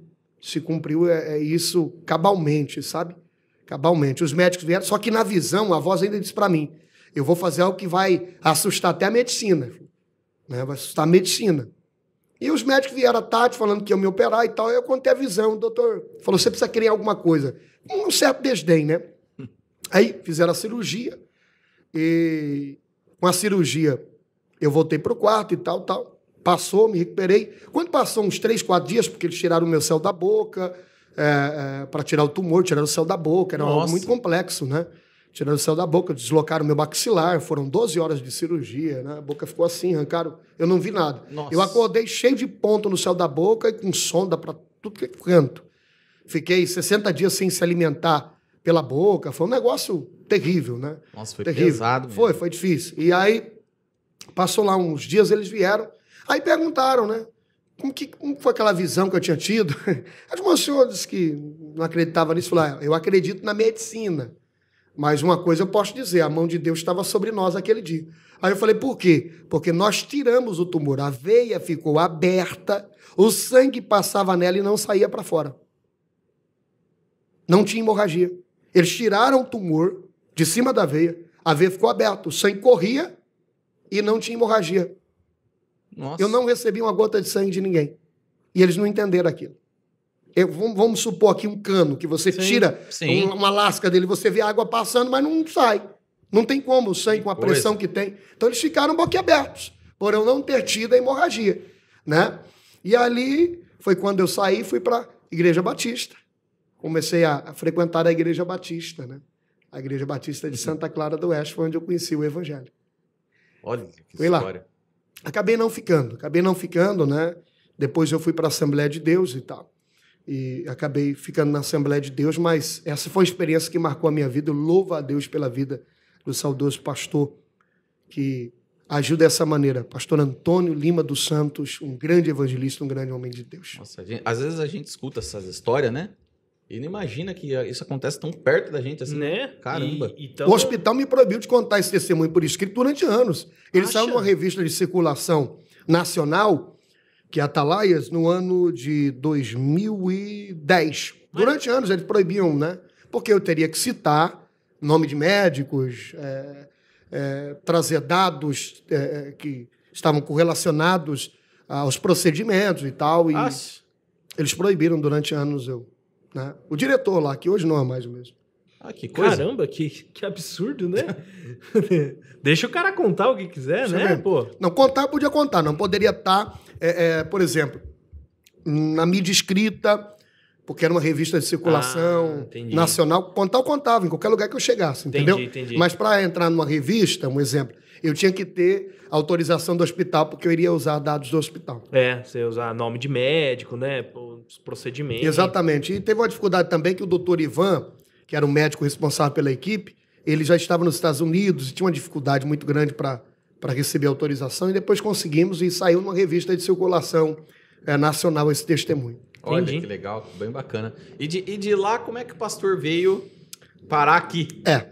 isso cabalmente, sabe? Cabalmente. Os médicos vieram, só que na visão, a voz ainda disse para mim, eu vou fazer algo que vai assustar até a medicina, né? Vai assustar a medicina. E os médicos vieram à tarde falando que iam me operar e tal, eu contei a visão, o doutor falou, você precisa querer alguma coisa. Um certo desdém, né? Aí fizeram a cirurgia, e com a cirurgia eu voltei para o quarto e tal. Passou, me recuperei. Quando passou uns 3, 4 dias, porque eles tiraram o meu céu da boca, para tirar o tumor, tiraram o céu da boca, era algo muito complexo, né? Tiraram o céu da boca, deslocaram o meu maxilar, foram 12 horas de cirurgia, né? A boca ficou assim, arrancaram, eu não vi nada. Nossa. Eu acordei cheio de ponto no céu da boca e com sonda para tudo que é canto. Fiquei 60 dias sem se alimentar pela boca, foi um negócio terrível, né? Nossa, foi pesado mesmo. Foi difícil. E aí, passou lá uns dias, eles vieram, aí perguntaram, né? como foi aquela visão que eu tinha tido? As senhores que não acreditavam nisso falaram, eu acredito na medicina. Mas uma coisa eu posso dizer, a mão de Deus estava sobre nós aquele dia. Aí eu falei, por quê? Porque nós tiramos o tumor, a veia ficou aberta, o sangue passava nela e não saía para fora. Não tinha hemorragia. Eles tiraram o tumor de cima da veia, a veia ficou aberta, o sangue corria e não tinha hemorragia. Nossa. Eu não recebi uma gota de sangue de ninguém. E eles não entenderam aquilo. Vamos supor aqui um cano, que você tira uma lasca dele, você vê a água passando, mas não sai. Não tem como, o sangue com a pressão que tem. Então eles ficaram boquiabertos, por eu não ter tido a hemorragia. Né? E ali foi quando eu saí e fui para a Igreja Batista. Comecei a frequentar a Igreja Batista, né? A Igreja Batista de Santa Clara do Oeste foi onde eu conheci o Evangelho. Olha que fui história. Lá. Acabei não ficando, né? Depois eu fui para a Assembleia de Deus e tal. E acabei ficando na Assembleia de Deus, mas essa foi uma experiência que marcou a minha vida. Eu louvo a Deus pela vida do saudoso pastor que agiu dessa maneira. Pastor Antônio Lima dos Santos, um grande evangelista, um grande homem de Deus. Nossa, às vezes a gente escuta essas histórias, né? E não imagina que isso acontece tão perto da gente assim. Né? Caramba. O hospital me proibiu de contar esse testemunho por escrito durante anos. Ele saiu numa revista de circulação nacional, que é Atalaias, no ano de 2010. Durante anos eles proibiam, né? Porque eu teria que citar nome de médicos, trazer dados que estavam correlacionados aos procedimentos e tal. E eles proibiram durante anos né? O diretor lá, que hoje não é mais o mesmo. Que coisa. Caramba, que absurdo, né? Deixa o cara contar o que quiser, né? Pô. Não, contar podia contar, não poderia estar, por exemplo, na mídia escrita, porque era uma revista de circulação nacional. Contar eu contava, em qualquer lugar que eu chegasse, entendeu? Entendi. Mas para entrar numa revista, um exemplo, eu tinha que ter autorização do hospital, porque eu iria usar dados do hospital. Você usar nome de médico, né? Os procedimentos. Exatamente. E teve uma dificuldade também que o doutor Ivan, que era o médico responsável pela equipe, ele já estava nos Estados Unidos e tinha uma dificuldade muito grande para receber autorização, e depois conseguimos e saiu numa revista de circulação nacional esse testemunho. Olha que legal, bem bacana. E de lá, como é que o pastor veio parar aqui?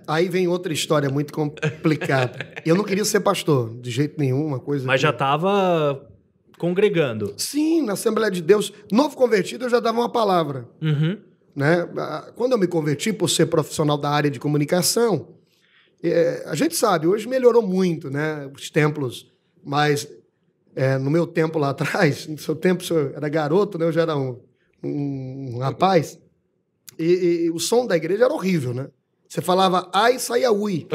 Aí vem outra história muito complicada. Eu não queria ser pastor, de jeito nenhum, uma coisa... Mas já estava congregando? Sim, na Assembleia de Deus. Novo convertido, eu já dava uma palavra. Uhum. Né? Quando eu me converti, por ser profissional da área de comunicação, a gente sabe, hoje melhorou muito, né? Os templos, mas no meu tempo lá atrás, no seu tempo o senhor era garoto, né? Eu já era um rapaz, e o som da igreja era horrível, né? Você falava ai, saía ui.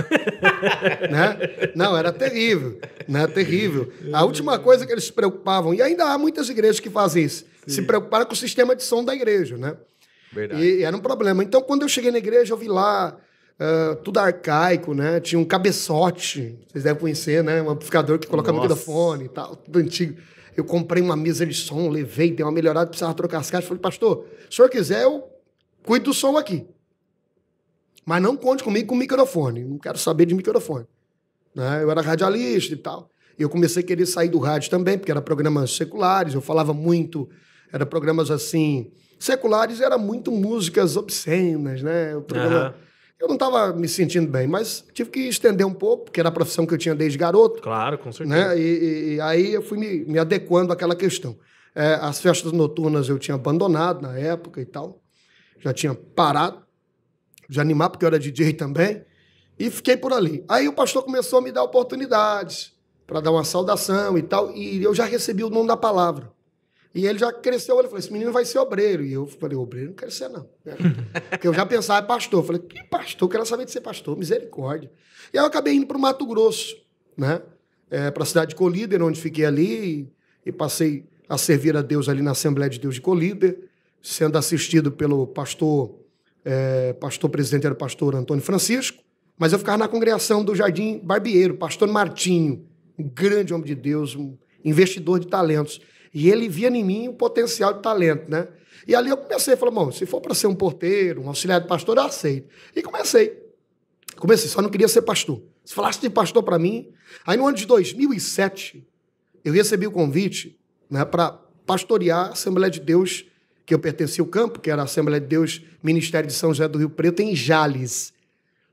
Né? Não, era terrível, né? Terrível. A última coisa que eles se preocupavam, e ainda há muitas igrejas que fazem isso, se preocuparam com o sistema de som da igreja, né? Verdade. E era um problema. Então, quando eu cheguei na igreja, eu vi lá tudo arcaico, né? Tinha um cabeçote, vocês devem conhecer, né? Um amplificador que colocava microfone e tal, tudo antigo. Eu comprei uma mesa de som, levei, dei uma melhorada, precisava trocar as caixas. Falei, pastor, se o senhor quiser, eu cuido do som aqui. Mas não conte comigo com microfone. Não quero saber de microfone. Né? Eu era radialista e tal. E eu comecei a querer sair do rádio também, porque eram programas seculares, eu falava muito, eram programas assim... Seculares era muito músicas obscenas, né? O programa... Eu não estava me sentindo bem, mas tive que estender um pouco, porque era a profissão que eu tinha desde garoto. Claro, com certeza. Né? E aí eu fui me adequando àquela questão. As festas noturnas eu tinha abandonado na época e tal. Já tinha parado de animar, porque eu era DJ também. E fiquei por ali. Aí o pastor começou a me dar oportunidades para dar uma saudação e tal. E eu já recebi o dom da palavra. E ele já cresceu, ele falou, esse menino vai ser obreiro. E eu falei, obreiro não quero ser, não. Porque eu já pensava, pastor. Eu falei, que pastor? Eu quero saber de ser pastor, misericórdia. E aí eu acabei indo para o Mato Grosso, né? Para a cidade de Colíder, onde fiquei ali e passei a servir a Deus ali na Assembleia de Deus de Colíder, sendo assistido pelo pastor presidente era o pastor Antônio Francisco, mas eu ficava na congregação do Jardim Barbieiro, pastor Martinho, um grande homem de Deus, um investidor de talentos. E ele via em mim um potencial de talento, né? E ali eu comecei, falei, bom, se for para ser um porteiro, um auxiliar de pastor, eu aceito. E comecei, só não queria ser pastor. Se falasse de pastor para mim... Aí no ano de 2007, eu recebi o convite, né, para pastorear a Assembleia de Deus, que eu pertencia ao campo, que era a Assembleia de Deus, Ministério de São José do Rio Preto, em Jales.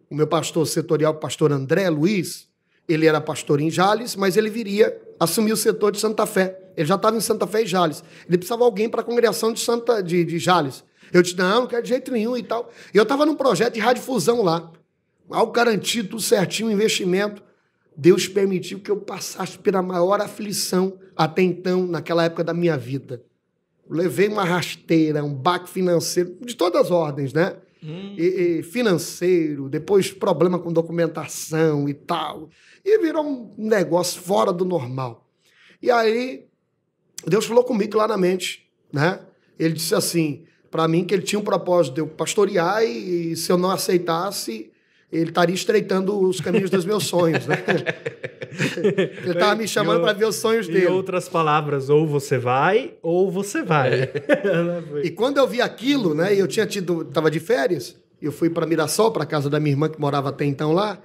O meu pastor setorial, o pastor André Luiz, ele era pastor em Jales, mas ele viria assumir o setor de Santa Fé. Ele já estava em Santa Fé e Jales. Ele precisava de alguém para a congregação de Jales. Eu disse, não quero de jeito nenhum e tal. E eu estava num projeto de radiodifusão lá. Algo garantido, tudo certinho, investimento. Deus permitiu que eu passasse pela maior aflição até então, naquela época da minha vida. Levei uma rasteira, um baque financeiro, de todas as ordens, né? E financeiro, depois problema com documentação e tal. E virou um negócio fora do normal. E aí, Deus falou comigo claramente, né? Ele disse assim, para mim, que ele tinha um propósito de eu pastorear e se eu não aceitasse, ele estaria estreitando os caminhos dos meus sonhos, né? Ele estava me chamando para ver os sonhos dele. Em outras palavras, ou você vai, ou você vai. E quando eu vi aquilo, né? Eu estava de férias, eu fui para Mirassol, para casa da minha irmã, que morava até então lá,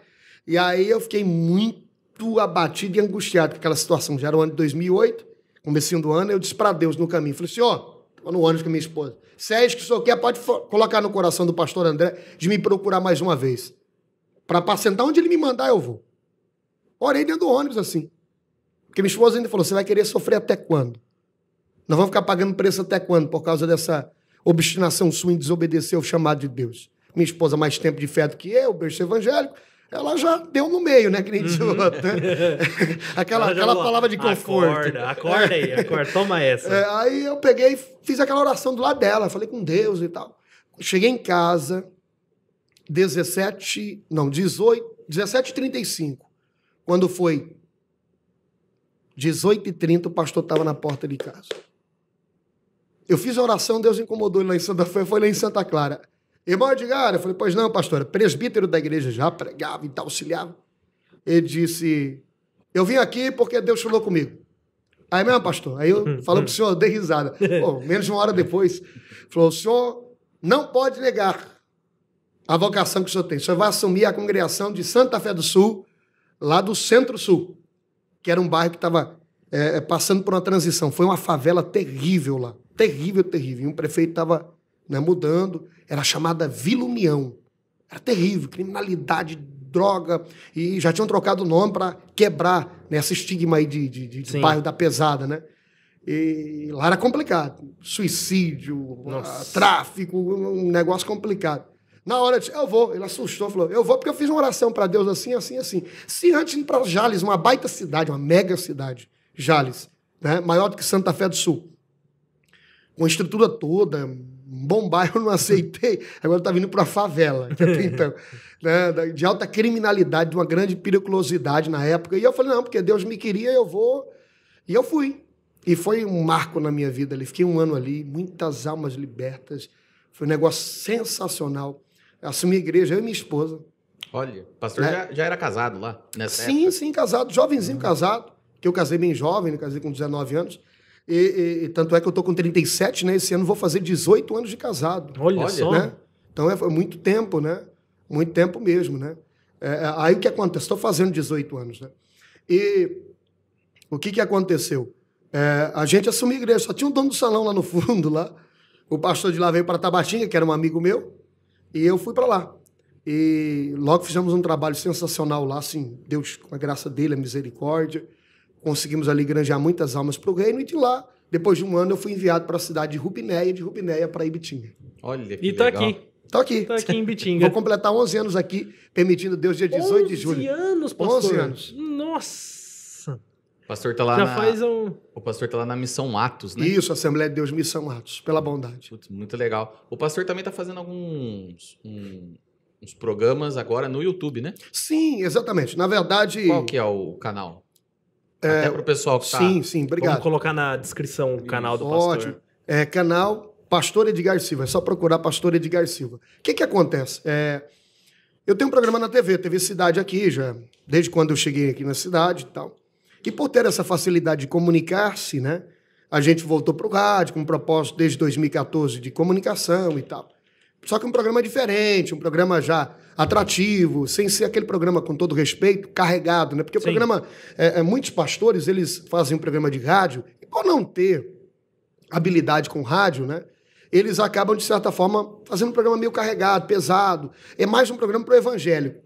e aí eu fiquei muito abatido e angustiado com aquela situação. Já era o ano de 2008, comecinho do ano, eu disse para Deus no caminho, falei, Senhor, estou no ônibus com a minha esposa, se é isso que o senhor quer, pode colocar no coração do pastor André de me procurar mais uma vez. Para apacentar onde ele me mandar, eu vou. Orei dentro do ônibus, assim. Porque minha esposa ainda falou, você vai querer sofrer até quando? Nós vamos ficar pagando preço até quando? Por causa dessa obstinação sua em desobedecer ao chamado de Deus. Minha esposa, mais tempo de fé do que eu, berço evangélico, ela já deu no meio, né? Que nem diz o outro, né? aquela palavra de conforto. Acorda aí, toma essa. Aí eu peguei e fiz aquela oração do lado dela, falei com Deus e tal. Cheguei em casa... 17h35. Quando foi 18h30, o pastor estava na porta de casa. Eu fiz a oração, Deus incomodou ele lá em Santa Fé, foi lá em Santa Clara. Irmão Edgar, eu falei, pois não, pastor, presbítero da igreja já pregava e tal, auxiliava. Ele disse, eu vim aqui porque Deus falou comigo. Aí mesmo, pastor, aí eu falando pro senhor, eu dei risada. Pô, menos de uma hora depois, falou, o senhor não pode negar a vocação que o senhor tem. O senhor vai assumir a congregação de Santa Fé do Sul, lá do Centro-Sul, que era um bairro que estava passando por uma transição. Foi uma favela terrível lá. Terrível, terrível. E um prefeito estava mudando. Era chamada Vila União. Era terrível. Criminalidade, droga. E já tinham trocado o nome para quebrar esse estigma aí de bairro da pesada, né? E lá era complicado. Suicídio, tráfico, um negócio complicado. Na hora eu disse, eu vou. Ele assustou, falou, eu vou porque eu fiz uma oração para Deus assim, assim, assim. Se antes de ir para Jales, uma baita cidade, uma mega cidade, Jales, né? Maior do que Santa Fé do Sul, com a estrutura toda, um bom bairro, eu não aceitei. Agora está vindo para a favela, então, né? De alta criminalidade, de uma grande periculosidade na época. E eu falei, não, porque Deus me queria, eu vou. E eu fui. E foi um marco na minha vida ali. Fiquei um ano ali, muitas almas libertas. Foi um negócio sensacional. Assumi a igreja, eu e minha esposa. Olha, o pastor já era casado lá nessa época? Sim, sim, casado, jovenzinho casado, que eu casei bem jovem, casei com 19 anos, e tanto é que eu tô com 37, né, esse ano vou fazer 18 anos de casado. Olha só. Né? Então foi muito tempo, né, muito tempo mesmo, né. Aí o que acontece? Estou fazendo 18 anos, né, e o que aconteceu? A gente assumiu a igreja, só tinha um dono do salão lá no fundo, lá, o pastor de lá veio para Tabatinga, que era um amigo meu, e eu fui para lá. E logo fizemos um trabalho sensacional lá, assim, Deus, com a graça dele, a misericórdia, conseguimos ali granjear muitas almas para o reino, e de lá, depois de um ano, eu fui enviado para a cidade de Rupinéia, de Rupinéia para Ibitinga. Olha que e tá legal. aqui. Tô aqui. Tá aqui em Ibitinga. Vou completar 11 anos aqui, permitindo Deus, dia 18 de julho. 11 anos, pastor. 11 anos. Nossa. O pastor tá lá O pastor tá lá na Missão Atos, né? Isso, Assembleia de Deus, Missão Atos, pela bondade. Putz, muito legal. O pastor também tá fazendo alguns uns programas agora no YouTube, né? Sim, exatamente. Na verdade... Qual que é o canal? Até pro pessoal que tá... Sim, obrigado. Vamos colocar na descrição o canal do pastor. Ótimo. Canal Pastor Edgar Silva. É só procurar Pastor Edgar Silva. O que acontece? Eu tenho um programa na TV Cidade aqui, já desde quando eu cheguei aqui na cidade e tal. E por ter essa facilidade de comunicar-se, né, a gente voltou para o rádio com um propósito desde 2014 de comunicação e tal. Só que um programa diferente, um programa já atrativo, sem ser aquele programa, com todo respeito, carregado, né? Porque o programa, muitos pastores, eles fazem um programa de rádio, e por não ter habilidade com rádio, né? Eles acabam, de certa forma, fazendo um programa meio carregado, pesado. É mais um programa para o evangélico.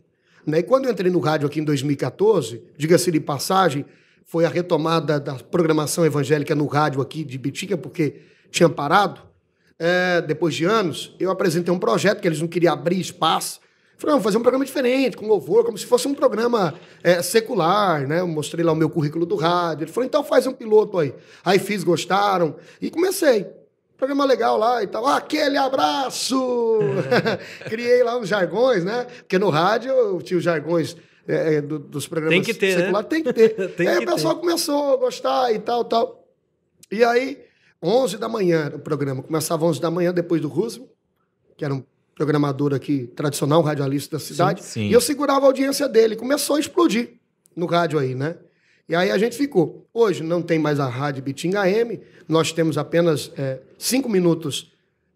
Né? E quando eu entrei no rádio aqui em 2014, diga-se de passagem, foi a retomada da programação evangélica no rádio aqui de Bitinga, porque tinha parado. Depois de anos, eu apresentei um projeto que eles não queriam abrir espaço. Falei, vamos fazer um programa diferente, com louvor, como se fosse um programa secular, né? Eu mostrei lá o meu currículo do rádio. Ele falou, então faz um piloto aí. Aí fiz, gostaram, e comecei. Programa legal lá e tal. Aquele abraço! Criei lá uns jargões, né? Porque no rádio eu tinha os jargões dos programas tem que ter, seculares. né? Tem que ter. Tem aí que o pessoal começou a gostar e tal, tal. E aí, 11 da manhã, o programa começava 11 da manhã, depois do Roosevelt, que era um programador aqui, tradicional, um radialista da cidade. Sim. E eu segurava a audiência dele. Começou a explodir no rádio aí, né? E aí a gente ficou. Hoje não tem mais a Rádio Bitinga AM, nós temos apenas 5 minutos,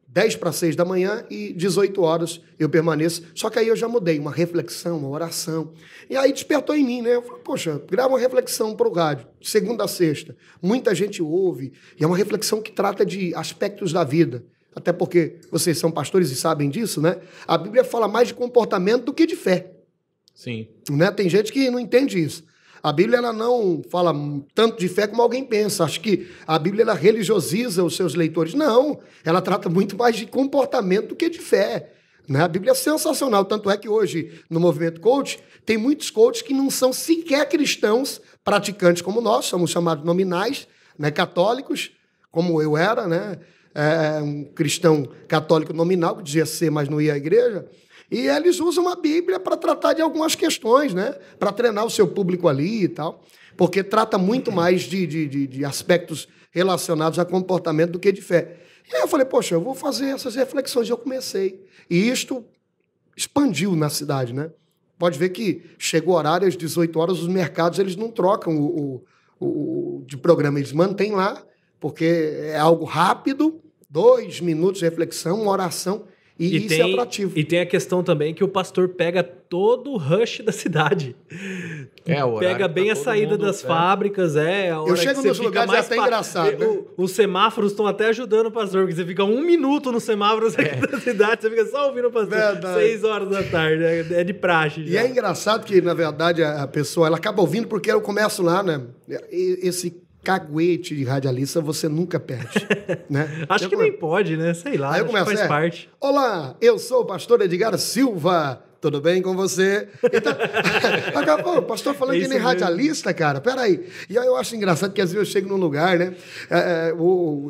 10 para 6 da manhã e 18 horas eu permaneço. Só que aí eu já mudei, uma reflexão, uma oração. E aí despertou em mim, né? Eu falei, poxa, grava uma reflexão para o rádio, segunda a sexta. Muita gente ouve, e é uma reflexão que trata de aspectos da vida. Até porque vocês são pastores e sabem disso, né? A Bíblia fala mais de comportamento do que de fé. Sim. Né? Tem gente que não entende isso. A Bíblia ela não fala tanto de fé como alguém pensa. Acho que a Bíblia ela religiosiza os seus leitores. Não, ela trata muito mais de comportamento do que de fé. Né? A Bíblia é sensacional. Tanto é que hoje, no movimento coach, tem muitos coaches que não são sequer cristãos praticantes como nós, somos chamados nominais, né? Católicos, como eu era, né? Um cristão católico nominal, que dizia ser, mas não ia à igreja. E eles usam a Bíblia para tratar de algumas questões, né? Para treinar o seu público ali e tal. Porque trata muito mais de aspectos relacionados a comportamento do que de fé. E aí eu falei, poxa, eu vou fazer essas reflexões. E eu comecei. E isto expandiu na cidade, né? Pode ver que chegou o horário, às 18 horas, os mercados eles não trocam o de programa. Eles mantêm lá, porque é algo rápido, 2 minutos de reflexão, uma oração. E isso é atrativo. E tem a questão também que o pastor pega todo o rush da cidade. O pega bem a saída das fábricas, a hora eu chego que nos lugares é até engraçado. Né? Os semáforos estão até ajudando o pastor, porque você fica 1 minuto no semáforo aqui da cidade, você fica só ouvindo o pastor. Verdade. 6 horas da tarde, é de praxe. Já. E é engraçado que, na verdade, a pessoa ela acaba ouvindo porque eu começo lá, né? Esse caguete de radialista você nunca perde, né? Acho que nem pode, né? Sei lá, aí eu começo, faz parte. Olá, eu sou o pastor Edgar Silva, tudo bem com você? Então, acabou, o pastor falando que nem radialista, cara, peraí. E aí eu acho engraçado que às vezes eu chego num lugar, né?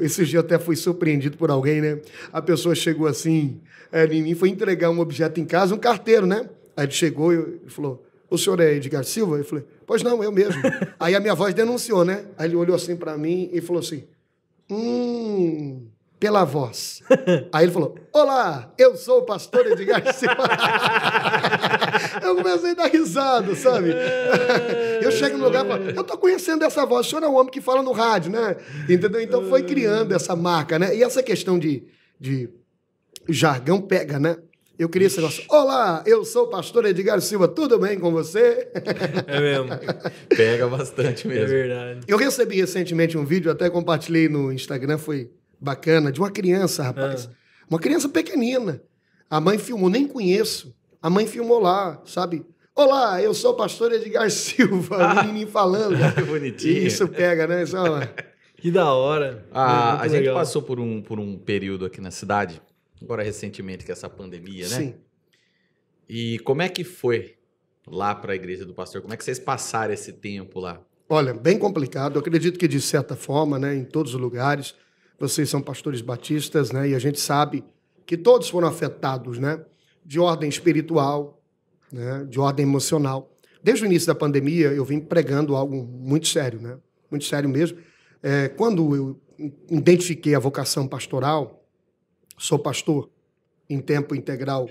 Esses dias eu até fui surpreendido por alguém, né? A pessoa chegou assim, em mim, foi entregar um objeto em casa, um carteiro, né? Aí ele chegou e falou, o senhor é Edgar Silva? Eu falei, pois não, eu mesmo. Aí a minha voz denunciou, né? Aí ele olhou assim para mim e falou assim, pela voz. Aí ele falou, olá, eu sou o pastor Edgar Silva. Eu comecei a dar risada, sabe? Eu chego no lugar e falo, eu tô conhecendo essa voz, o senhor é um homem que fala no rádio, né? Entendeu? Então foi criando essa marca, né? E essa questão de jargão pega, né? Eu queria esse negócio. Olá, eu sou o pastor Edgar Silva, tudo bem com você? É mesmo. Pega bastante mesmo. É verdade. Eu recebi recentemente um vídeo, até compartilhei no Instagram, foi bacana, de uma criança, rapaz. Uma criança pequenina. A mãe filmou, nem conheço. A mãe filmou lá, sabe? Olá, eu sou o pastor Edgar Silva, o menininho falando. Que bonitinho. Isso pega, né? Que da hora. A gente passou por um período aqui na cidade, agora recentemente, que é essa pandemia, né? Sim. E como é que foi lá para a igreja do pastor? Como é que vocês passaram esse tempo lá? Olha, bem complicado. Eu acredito que, de certa forma, né, em todos os lugares, vocês são pastores batistas, né? E a gente sabe que todos foram afetados, né? De ordem espiritual, né? De ordem emocional. Desde o início da pandemia, eu vim pregando algo muito sério, né? Muito sério mesmo. Quando eu identifiquei a vocação pastoral, sou pastor em tempo integral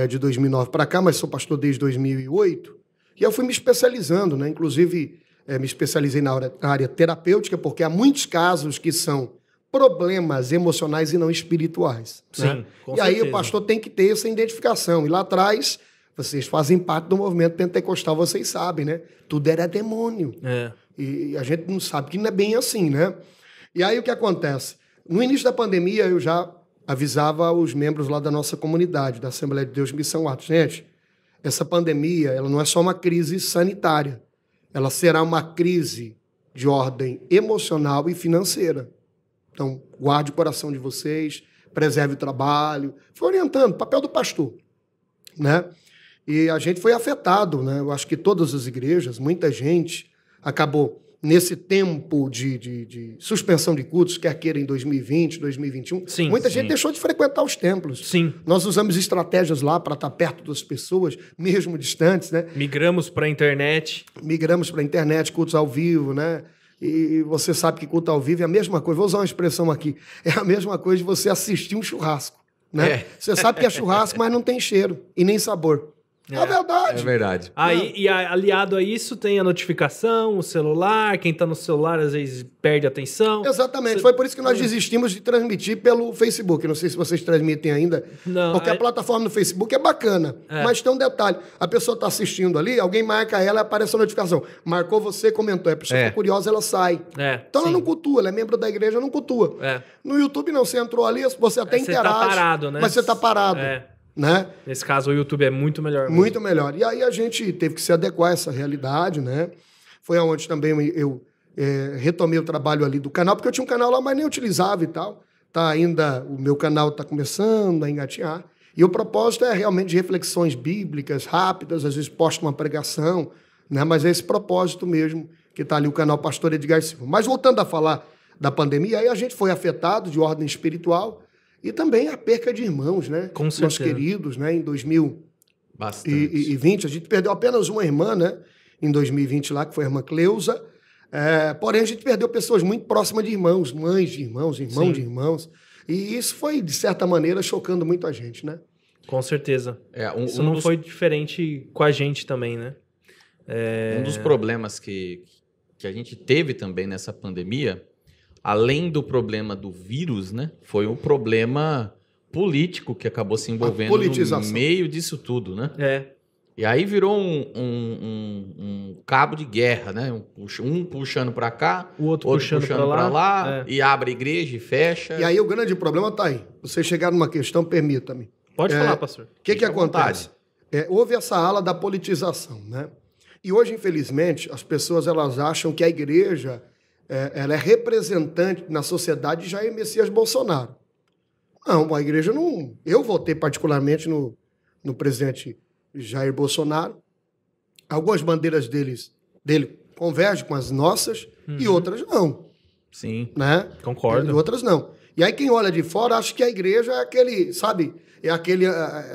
de 2009 para cá, mas sou pastor desde 2008. E eu fui me especializando, né? Inclusive, me especializei na área terapêutica, porque há muitos casos que são problemas emocionais e não espirituais. Sim, né? com E aí certeza. o pastor tem que ter essa identificação. E lá atrás, vocês fazem parte do movimento pentecostal, vocês sabem, né? Tudo era demônio. E a gente não sabe que não é bem assim, né? E aí o que acontece? No início da pandemia, eu já avisava os membros lá da nossa comunidade, da Assembleia de Deus Missão Atos. Gente, essa pandemia, ela não é só uma crise sanitária. Ela será uma crise de ordem emocional e financeira. Então, guarde o coração de vocês, preserve o trabalho. Foi orientando, papel do pastor, né? E a gente foi afetado, né? Eu acho que todas as igrejas, muita gente acabou nesse tempo de suspensão de cultos, quer queira em 2020, 2021, muita gente deixou de frequentar os templos. Sim. Nós usamos estratégias lá para estar perto das pessoas, mesmo distantes, né? Migramos para a internet. Migramos para a internet, cultos ao vivo, né? E você sabe que culto ao vivo é a mesma coisa. Vou usar uma expressão aqui. É a mesma coisa de você assistir um churrasco, né? Você sabe que é churrasco, mas não tem cheiro e nem sabor. É verdade. É verdade. Aí, e aliado a isso tem a notificação, o celular. Quem tá no celular às vezes perde a atenção. Exatamente. Foi por isso que nós desistimos de transmitir pelo Facebook. Não sei se vocês transmitem ainda. Não, porque a plataforma do Facebook é bacana. Mas tem um detalhe. A pessoa está assistindo ali, alguém marca ela e aparece a notificação. Marcou você, comentou. A pessoa fica curiosa, ela sai. Então ela não cultua. Ela é membro da igreja, não cultua. No YouTube não. Você entrou ali, você até interage. Você tá parado, né? Mas você tá parado. Né? Nesse caso, o YouTube é muito melhor. Muito melhor. E aí a gente teve que se adequar a essa realidade, né? Foi onde também eu retomei o trabalho ali do canal, porque eu tinha um canal lá, mas nem utilizava e tal. O meu canal está começando a engatinhar. E o propósito é realmente de reflexões bíblicas, rápidas, às vezes posto uma pregação, né? Mas é esse propósito mesmo que está ali o canal Pastor Edgar Silva. Mas voltando a falar da pandemia, aí a gente foi afetado de ordem espiritual. E também a perca de irmãos, né? Com certeza. Nossos queridos, né? Em 2020, a gente perdeu apenas uma irmã, né? Em 2020 lá, que foi a irmã Cleusa. Porém, a gente perdeu pessoas muito próximas de irmãos, mães de irmãos, irmãos de irmãos. E isso foi, de certa maneira, chocando muito a gente, né? Com certeza. Isso não foi diferente com a gente também, né? Um dos problemas que a gente teve também nessa pandemia, além do problema do vírus, né, foi um problema político que acabou se envolvendo no meio disso tudo, né? E aí virou um cabo de guerra, né? Um puxando para cá, o outro puxando para lá, e abre a igreja e fecha. E aí o grande problema está aí. Você chegar numa questão, permita-me. Pode falar, pastor. O que acontece? Houve essa ala da politização, né? E hoje, infelizmente, as pessoas elas acham que a igreja ela é representante na sociedade de Jair Messias Bolsonaro. Não, a igreja não... Eu votei particularmente no presidente Jair Bolsonaro. Algumas bandeiras dele convergem com as nossas e outras não. Sim, né? Concordo. E outras não. E aí quem olha de fora acha que a igreja é aquele, sabe... É aquele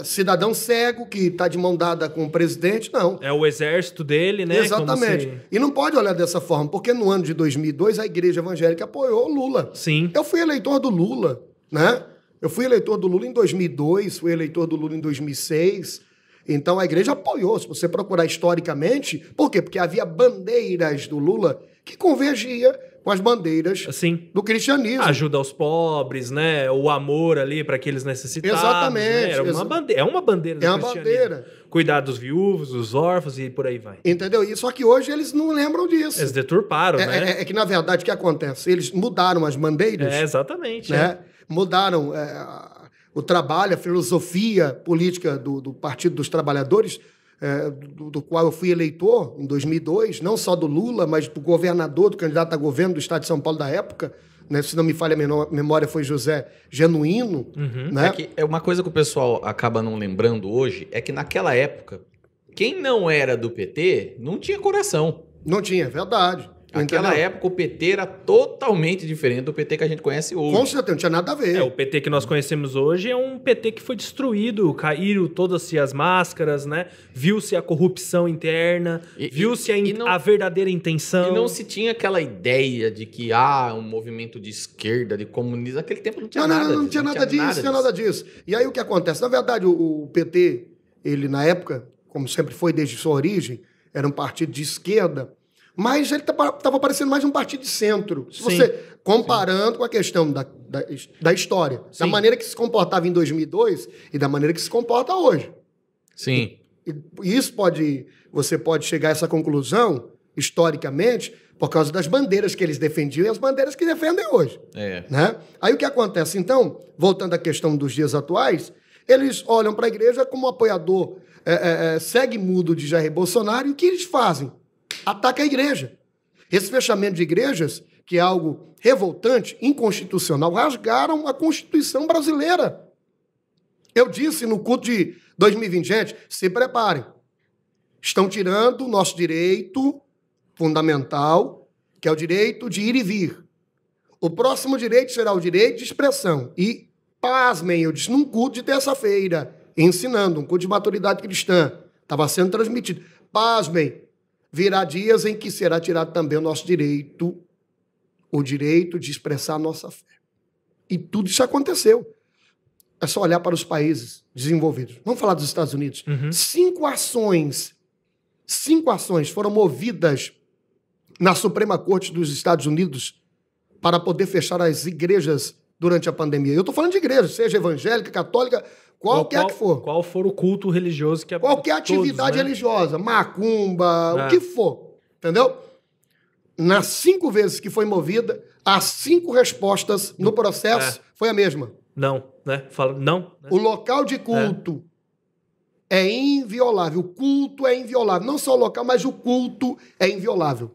cidadão cego que está de mão dada com o presidente, não. É o exército dele, né? Exatamente. E não pode olhar dessa forma, porque no ano de 2002 a igreja evangélica apoiou o Lula. Sim. Eu fui eleitor do Lula, né? Eu fui eleitor do Lula em 2002, fui eleitor do Lula em 2006. Então a igreja apoiou, se você procurar historicamente. Por quê? Porque havia bandeiras do Lula que convergia com as bandeiras do cristianismo. Ajuda aos pobres, né? O amor ali para aqueles necessitados. Exatamente. Né? É uma bandeira do cristianismo. Bandeira. Cuidar dos viúvos, dos órfãos e por aí vai. Entendeu? E só que hoje eles não lembram disso. Eles deturparam, né? É que, na verdade, o que acontece? Eles mudaram as bandeiras. Exatamente. Né? Mudaram o trabalho, a filosofia política do Partido dos Trabalhadores, do qual eu fui eleitor em 2002, não só do Lula, mas do governador, do candidato a governo do estado de São Paulo da época, né? Se não me falha a memória, foi José Genuíno. Né? É uma coisa que o pessoal acaba não lembrando hoje, é que naquela época, quem não era do PT não tinha coração. Não tinha, verdade. Naquela época, o PT era totalmente diferente do PT que a gente conhece hoje. Com certeza, não tinha nada a ver. O PT que nós conhecemos hoje é um PT que foi destruído, caíram todas as máscaras, né? Viu-se a corrupção interna, viu-se a verdadeira intenção. E não se tinha aquela ideia de que um movimento de esquerda, de comunismo. Naquele tempo não tinha nada. Não tinha nada disso. E aí o que acontece? Na verdade, o PT, ele na época, como sempre foi desde sua origem, era um partido de esquerda. Mas ele estava parecendo mais um partido de centro. Se você comparando com a questão da história, da maneira que se comportava em 2002 e da maneira que se comporta hoje. Sim. E isso você pode chegar a essa conclusão, historicamente, por causa das bandeiras que eles defendiam e as bandeiras que defendem hoje. Né? Aí o que acontece, então, voltando à questão dos dias atuais, eles olham para a igreja como um apoiador segue mudo de Jair Bolsonaro, e o que eles fazem? Ataca a igreja. Esse fechamento de igrejas, que é algo revoltante, inconstitucional, rasgaram a Constituição brasileira. Eu disse no culto de 2020, gente, se preparem. Estão tirando o nosso direito fundamental, que é o direito de ir e vir. O próximo direito será o direito de expressão. E, pasmem, eu disse num culto de terça-feira, ensinando, um culto de maturidade cristã, estava sendo transmitido. Pasmem, virá dias em que será tirado também o nosso direito, o direito de expressar a nossa fé. E tudo isso aconteceu. É só olhar para os países desenvolvidos. Vamos falar dos Estados Unidos. 5 ações foram movidas na Suprema Corte dos Estados Unidos para poder fechar as igrejas durante a pandemia. Eu estou falando de igreja, seja evangélica, católica, qualquer que for. Qual for o culto religioso que qualquer atividade religiosa, macumba, o que for. Entendeu? Nas 5 vezes que foi movida, as 5 respostas no processo foi a mesma. Não, né? Fala, não. Né? O local de culto é inviolável. O culto é inviolável. Não só o local, mas o culto é inviolável.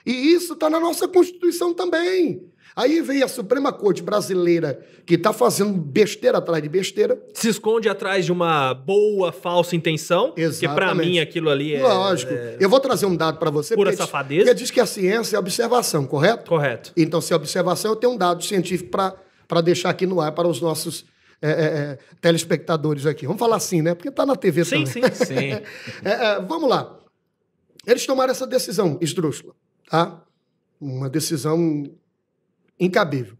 E isso está na nossa Constituição também. Aí vem a Suprema Corte brasileira, que está fazendo besteira atrás de besteira. Se esconde atrás de uma boa, falsa intenção. Exatamente. Que para mim aquilo ali é... Lógico. Eu vou trazer um dado para você. Pura safadeza. Porque diz que a ciência é observação, correto? Correto. Então, se é observação, eu tenho um dado científico para deixar aqui no ar para os nossos telespectadores aqui. Vamos falar assim, né? Porque está na TV também. Sim. Vamos lá. Eles tomaram essa decisão esdrúxula, tá? Uma decisão incabível.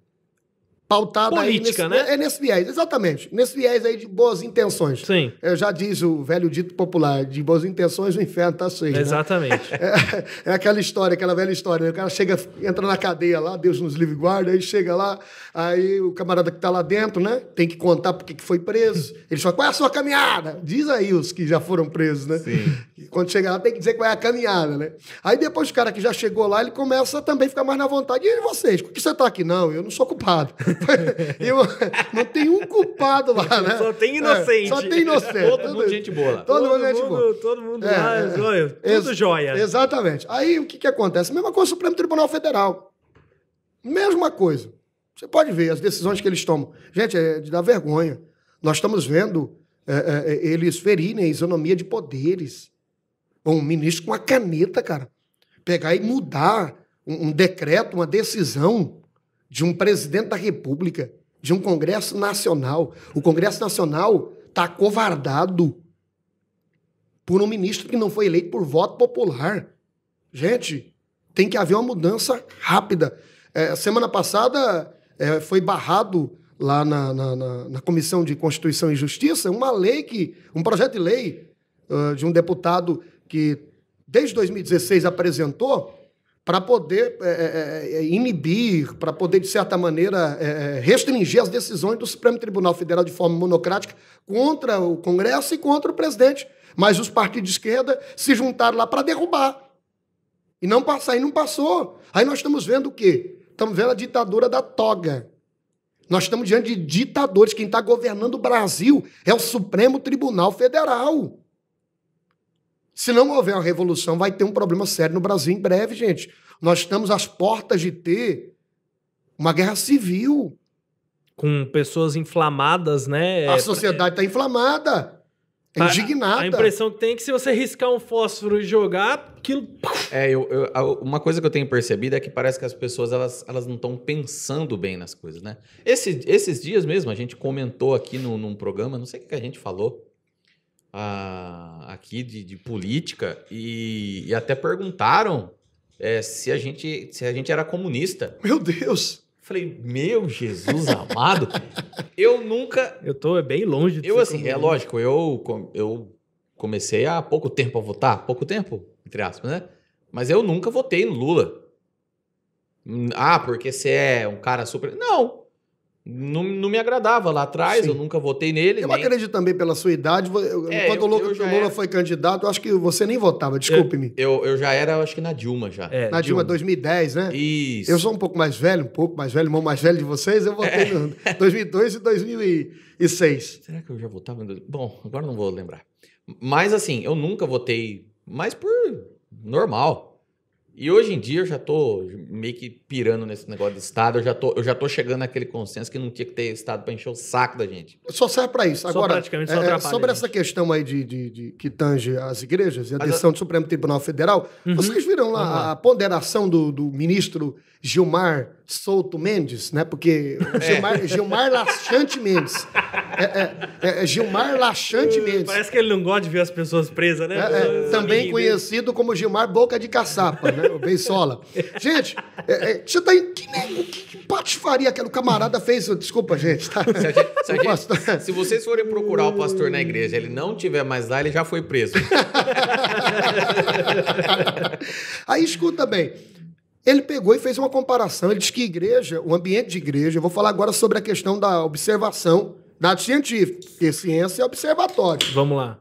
Pautada política, aí né? Nesse viés, exatamente. Nesse viés aí de boas intenções. Sim. Já diz o velho dito popular, de boas intenções o inferno está cheio. Exatamente. Né? É aquela história, aquela velha história. Né? O cara chega, entra na cadeia lá, Deus nos livre e guarda, aí chega lá, aí o camarada que está lá dentro, né? Tem que contar porque que foi preso. Ele fala, qual é a sua caminhada? Diz aí os que já foram presos, né? Sim. E quando chega lá, tem que dizer qual é a caminhada, né? Aí depois o cara que já chegou lá, ele começa a também ficar mais na vontade. E vocês, por que você está aqui? Não, eu não sou culpado. Não tem um culpado lá, né? Só tem inocente. Só tem inocente. Todo mundo gente boa lá. Todo mundo gente boa. Todo mundo lá, tudo jóia. Exatamente. Aí o que acontece? Mesma coisa o Supremo Tribunal Federal. Mesma coisa. Você pode ver as decisões que eles tomam. Gente, é de dar vergonha. Nós estamos vendo eles ferirem a isonomia de poderes. Um ministro com uma caneta, cara. Pegar e mudar um decreto, uma decisão de um presidente da República, de um Congresso Nacional. O Congresso Nacional está acovardado por um ministro que não foi eleito por voto popular. Gente, tem que haver uma mudança rápida. Semana passada foi barrado lá na Comissão de Constituição e Justiça um projeto de lei de um deputado que desde 2016 apresentou para poder inibir, para poder, de certa maneira, restringir as decisões do Supremo Tribunal Federal de forma monocrática contra o Congresso e contra o presidente. Mas os partidos de esquerda se juntaram lá para derrubar. E não passar, e não passou. Aí nós estamos vendo o quê? Estamos vendo a ditadura da toga. Nós estamos diante de ditadores. Quem está governando o Brasil é o Supremo Tribunal Federal. Se não houver uma revolução, vai ter um problema sério no Brasil em breve, gente. Nós estamos às portas de ter uma guerra civil. Com pessoas inflamadas, né? A sociedade está inflamada, indignada. A impressão que tem é que se você riscar um fósforo e jogar, aquilo... Uma coisa que eu tenho percebido é que parece que as pessoas elas não estão pensando bem nas coisas, né? Esses dias mesmo, a gente comentou aqui num programa, não sei o que a gente falou, aqui de política e até perguntaram se a gente era comunista. Meu Deus! Falei, meu Jesus amado, eu nunca... Eu tô bem longe de ser assim, comunista. É lógico, eu comecei há pouco tempo a votar, pouco tempo, entre aspas, né? Mas eu nunca votei no Lula. Porque você é um cara super... Não! não me agradava lá atrás, Sim. eu nunca votei nele. Eu acredito também pela sua idade. Quando o Lula foi candidato, eu acho que você nem votava, desculpe-me. Eu já era, acho que na Dilma já. Na Dilma, 2010, né? Isso. Eu sou um pouco mais velho, irmão mais velho de vocês. Eu votei em 2002 e 2006. Será que eu já votava? Bom, agora não vou lembrar. Mas assim, eu nunca votei, mas por normal. E hoje em dia eu já tô meio que pirando nesse negócio de Estado. Eu já tô chegando naquele consenso que não tinha que ter Estado para encher o saco da gente. Só serve para isso. Agora, praticamente só atrapalha, sobre essa questão aí que tange as igrejas e a decisão do Supremo Tribunal Federal, vocês viram lá a ponderação do ministro Gilmar Souto Mendes, né? Porque Gilmar Laxante Mendes. Gilmar Laxante Mendes. Parece que ele não gosta de ver as pessoas presas, né? Também conhecido como Gilmar Boca de Caçapa, né? O Beisola. Gente, você tá em... Que patifaria aquele camarada fez? Desculpa, gente. Tá? Se vocês forem procurar o pastor na igreja, ele não tiver mais lá, ele já foi preso. Aí escuta bem. Ele pegou e fez uma comparação. Ele diz que igreja, o ambiente de igreja... Eu vou falar agora sobre a questão da observação, dado científico, porque ciência é observatório. Vamos lá.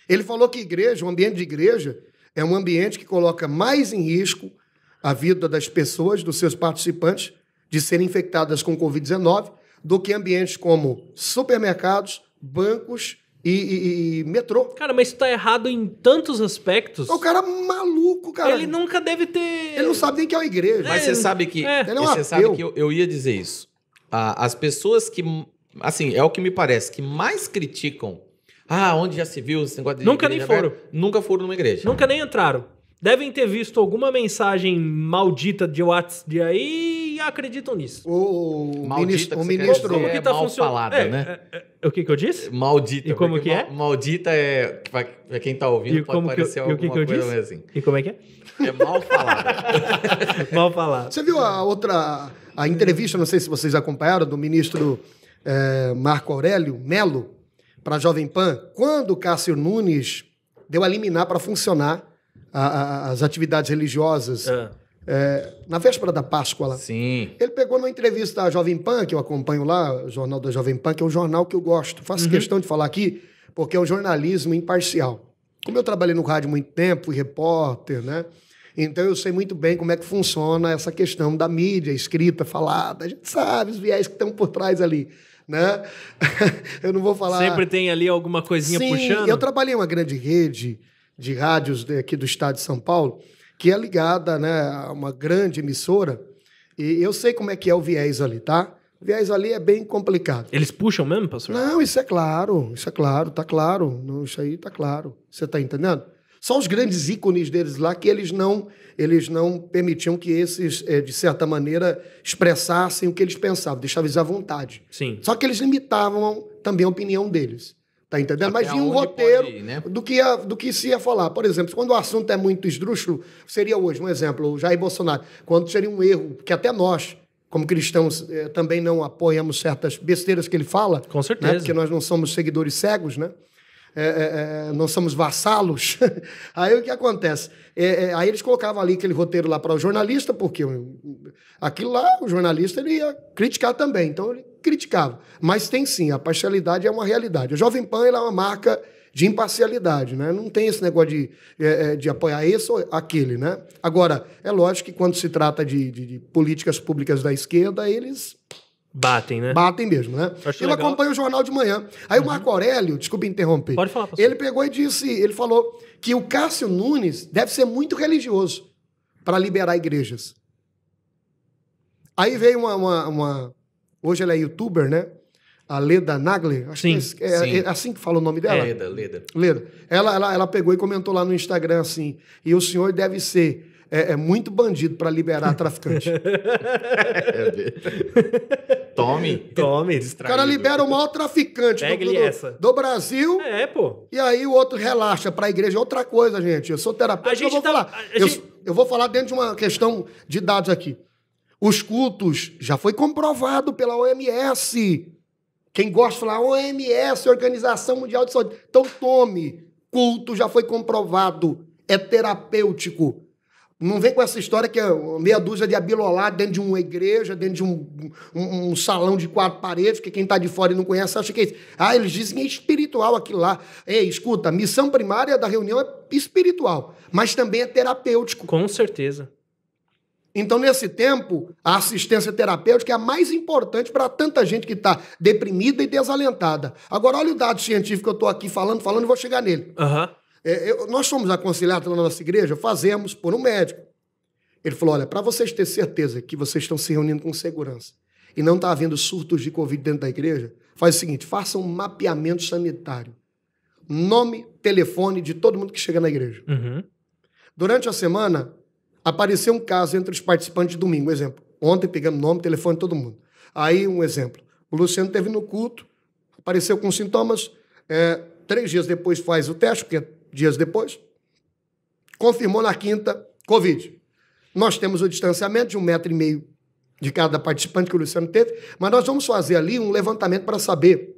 Ele falou que igreja, o ambiente de igreja, é um ambiente que coloca mais em risco a vida das pessoas, dos seus participantes, de serem infectadas com Covid-19, do que ambientes como supermercados, bancos e metrô. Cara, mas isso tá errado em tantos aspectos. O cara maluco, cara. Ele nunca deve ter... Ele não sabe nem que é uma igreja. Mas você sabe que, Ele é um você sabe ateu. que eu ia dizer isso. As pessoas que, assim, é o que me parece, que mais criticam, onde já se viu esse negócio de Nunca igreja nem foram. aberta, nunca foram numa igreja. Nunca nem entraram. Devem ter visto alguma mensagem maldita de WhatsApp de aí e acreditam nisso. O Maldita, ministro... como que tá mal falada, né? O que eu disse? Maldita. E como porque que é? Maldita é... Pra quem tá ouvindo, pode parecer alguma coisa meio assim. E como é que é? É mal falada. Mal falado. Você viu a entrevista, não sei se vocês acompanharam, do ministro Marco Aurélio Melo para a Jovem Pan, quando o Cássio Nunes deu a liminar para funcionar as atividades religiosas na véspera da Páscoa lá. Sim. Ele pegou numa entrevista da Jovem Pan, que eu acompanho lá, o Jornal da Jovem Pan, que é um jornal que eu gosto. Faço questão de falar aqui, porque é um jornalismo imparcial. Como eu trabalhei no rádio há muito tempo, fui repórter, né? Então eu sei muito bem como é que funciona essa questão da mídia, escrita, falada. A gente sabe os viés que estão por trás ali, né? Eu não vou falar... Sempre tem ali alguma coisinha puxando? Eu trabalhei em uma grande rede de rádios aqui do estado de São Paulo, que é ligada, né, a uma grande emissora, e eu sei como é que é o viés ali, tá? O viés ali é bem complicado. Eles puxam mesmo, pastor? Não, isso é claro, tá claro. Não, isso aí tá claro. Você tá entendendo? Só os grandes ícones deles lá que eles não permitiam que esses, de certa maneira, expressassem o que eles pensavam, deixavam eles à vontade. Sim. Só que eles limitavam também a opinião deles. Tá entendendo? Até Mas vinha um roteiro né? do que se ia falar. Por exemplo, quando o assunto é muito esdrúxulo, seria hoje, um exemplo, o Jair Bolsonaro. Quando seria um erro, que até nós, como cristãos, também não apoiamos certas besteiras que ele fala. Com certeza. Né? Porque nós não somos seguidores cegos, né? Não somos vassalos. Aí o que acontece? Aí eles colocavam ali aquele roteiro lá para o jornalista, porque aquilo lá, o jornalista ele ia criticar também. Então ele criticava. Mas tem sim, a parcialidade é uma realidade. A Jovem Pan ela é uma marca de imparcialidade, né? Não tem esse negócio de apoiar esse ou aquele, né? Agora, é lógico que quando se trata de políticas públicas da esquerda, eles... Batem, né? Batem mesmo, né? Eu acompanho o jornal de manhã. Aí o Marco Aurélio, desculpa interromper. Pode falar, pastor. Ele pegou e disse, ele falou que o Cássio Nunes deve ser muito religioso para liberar igrejas. Aí veio uma hoje ela é youtuber, né? A Leda Nagler. Acho sim, que é assim que fala o nome dela? Leda. Ela pegou e comentou lá no Instagram assim, e o senhor deve ser... muito bandido para liberar traficante. Tome. O cara libera o maior traficante do Brasil. Pô. E aí o outro relaxa para a igreja. Outra coisa, gente. Eu sou terapeuta. Eu vou falar dentro de uma questão de dados aqui. Os cultos já foi comprovado pela OMS. Quem gosta de falar OMS, Organização Mundial de Saúde. Então tome. Culto já foi comprovado. É terapêutico. Não vem com essa história que é meia dúzia de abilolá dentro de uma igreja, dentro de um salão de 4 paredes, que quem está de fora e não conhece acha que é isso. Eles dizem que é espiritual aquilo lá. Ei, escuta, a missão primária da reunião é espiritual, mas também é terapêutico. Com certeza. Então, nesse tempo, a assistência terapêutica é a mais importante para tanta gente que está deprimida e desalentada. Agora, olha o dado científico que eu estou aqui falando e vou chegar nele. Nós somos aconselhados na nossa igreja, fazemos por um médico. Ele falou, olha, para vocês terem certeza que vocês estão se reunindo com segurança e não está havendo surtos de Covid dentro da igreja, faz o seguinte, façam um mapeamento sanitário. Nome, telefone de todo mundo que chega na igreja. Durante a semana, apareceu um caso entre os participantes de domingo. Um exemplo, ontem pegamos nome, telefone de todo mundo. Aí, um exemplo, o Luciano esteve no culto, apareceu com sintomas, 3 dias depois faz o teste, porque dias depois, confirmou na quinta, Covid. Nós temos o distanciamento de 1,5 m de cada participante que o Luciano teve, mas nós vamos fazer ali um levantamento para saber,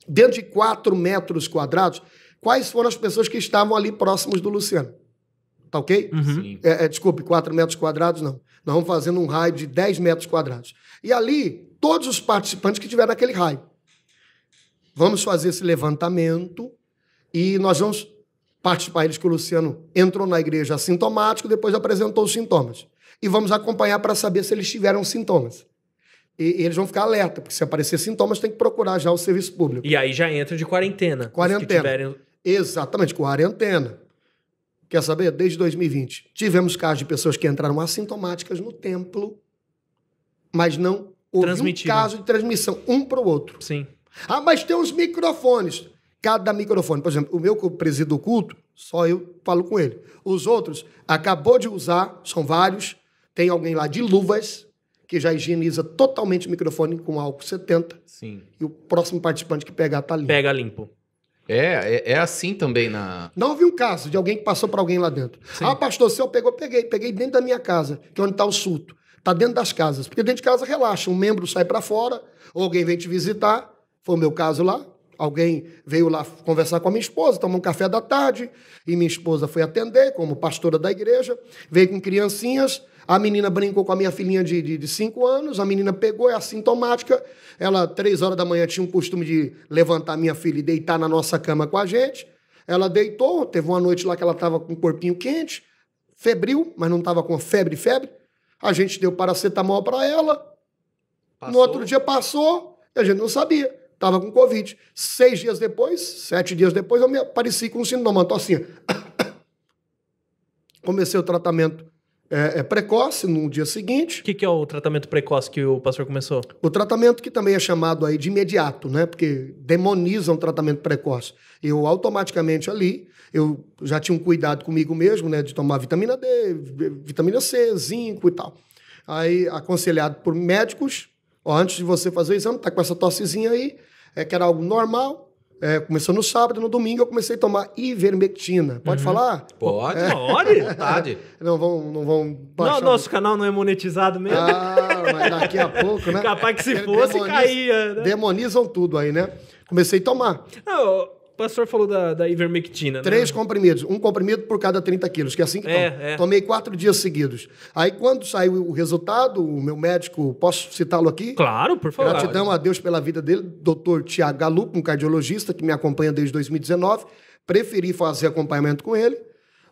dentro de 4 metros quadrados, quais foram as pessoas que estavam ali próximos do Luciano. Tá ok? Sim. Desculpe, 4 metros quadrados, não. Nós vamos fazendo um raio de 10 metros quadrados. E ali, todos os participantes que estiveram naquele raio. Vamos fazer esse levantamento e nós vamos participar. Eles que o Luciano entrou na igreja assintomático, depois apresentou os sintomas. E vamos acompanhar para saber se eles tiveram sintomas. E eles vão ficar alerta, porque se aparecer sintomas, tem que procurar já o serviço público. E aí já entra de quarentena. Quarentena. Exatamente, quarentena. Quer saber? Desde 2020, tivemos casos de pessoas que entraram assintomáticas no templo, mas não houve um caso de transmissão, um para o outro. Sim. Mas tem uns microfones. Cada microfone, por exemplo, o meu que eu presido o culto, só eu falo com ele. Os outros, acabou de usar, são vários. Tem alguém lá de luvas, que já higieniza totalmente o microfone com álcool 70. Sim. E o próximo participante que pegar tá limpo. Pega limpo. É assim também na... Não houve um caso de alguém que passou para alguém lá dentro. Sim. Pastor, se eu peguei dentro da minha casa, que é onde está o surto. Está dentro das casas. Porque dentro de casa relaxa. Um membro sai para fora, ou alguém vem te visitar. Foi o meu caso lá. Alguém veio lá conversar com a minha esposa, tomar um café da tarde, e minha esposa foi atender, como pastora da igreja, veio com criancinhas, a menina brincou com a minha filhinha de 5 anos, a menina pegou, é assintomática, ela, 3 horas da manhã, tinha o costume de levantar a minha filha e deitar na nossa cama com a gente, ela deitou, teve uma noite lá que ela estava com o corpinho quente, febril, mas não estava com febre, a gente deu paracetamol para ela, no outro dia passou, e a gente não sabia. Estava com Covid. 6 dias depois, 7 dias depois, eu me apareci com um sintoma, uma tossinha. Comecei o tratamento precoce no dia seguinte. O que é o tratamento precoce que o pastor começou? O tratamento que também é chamado aí de imediato, né? Porque demonizam o tratamento precoce. Eu automaticamente ali, eu já tinha um cuidado comigo mesmo, né? De tomar vitamina D, vitamina C, zinco e tal. Aí, aconselhado por médicos, antes de você fazer o exame, tá com essa tossezinha aí, que era algo normal. Começou no sábado, no domingo eu comecei a tomar ivermectina. Pode falar? Pode. Pode. Vontade. Não vão baixar. Não, nosso canal não é monetizado mesmo. Mas daqui a pouco, né? Capaz que se fosse, caía. Né? Demonizam tudo aí, né? Comecei a tomar. O pastor falou da ivermectina, 3 comprimidos. Um comprimido por cada 30 quilos, que é assim que toma. Tomei 4 dias seguidos. Aí, quando saiu o resultado, o meu médico, posso citá-lo aqui? Claro, por favor. Gratidão a Deus pela vida dele, Dr. Tiago Galupo, um cardiologista que me acompanha desde 2019. Preferi fazer acompanhamento com ele.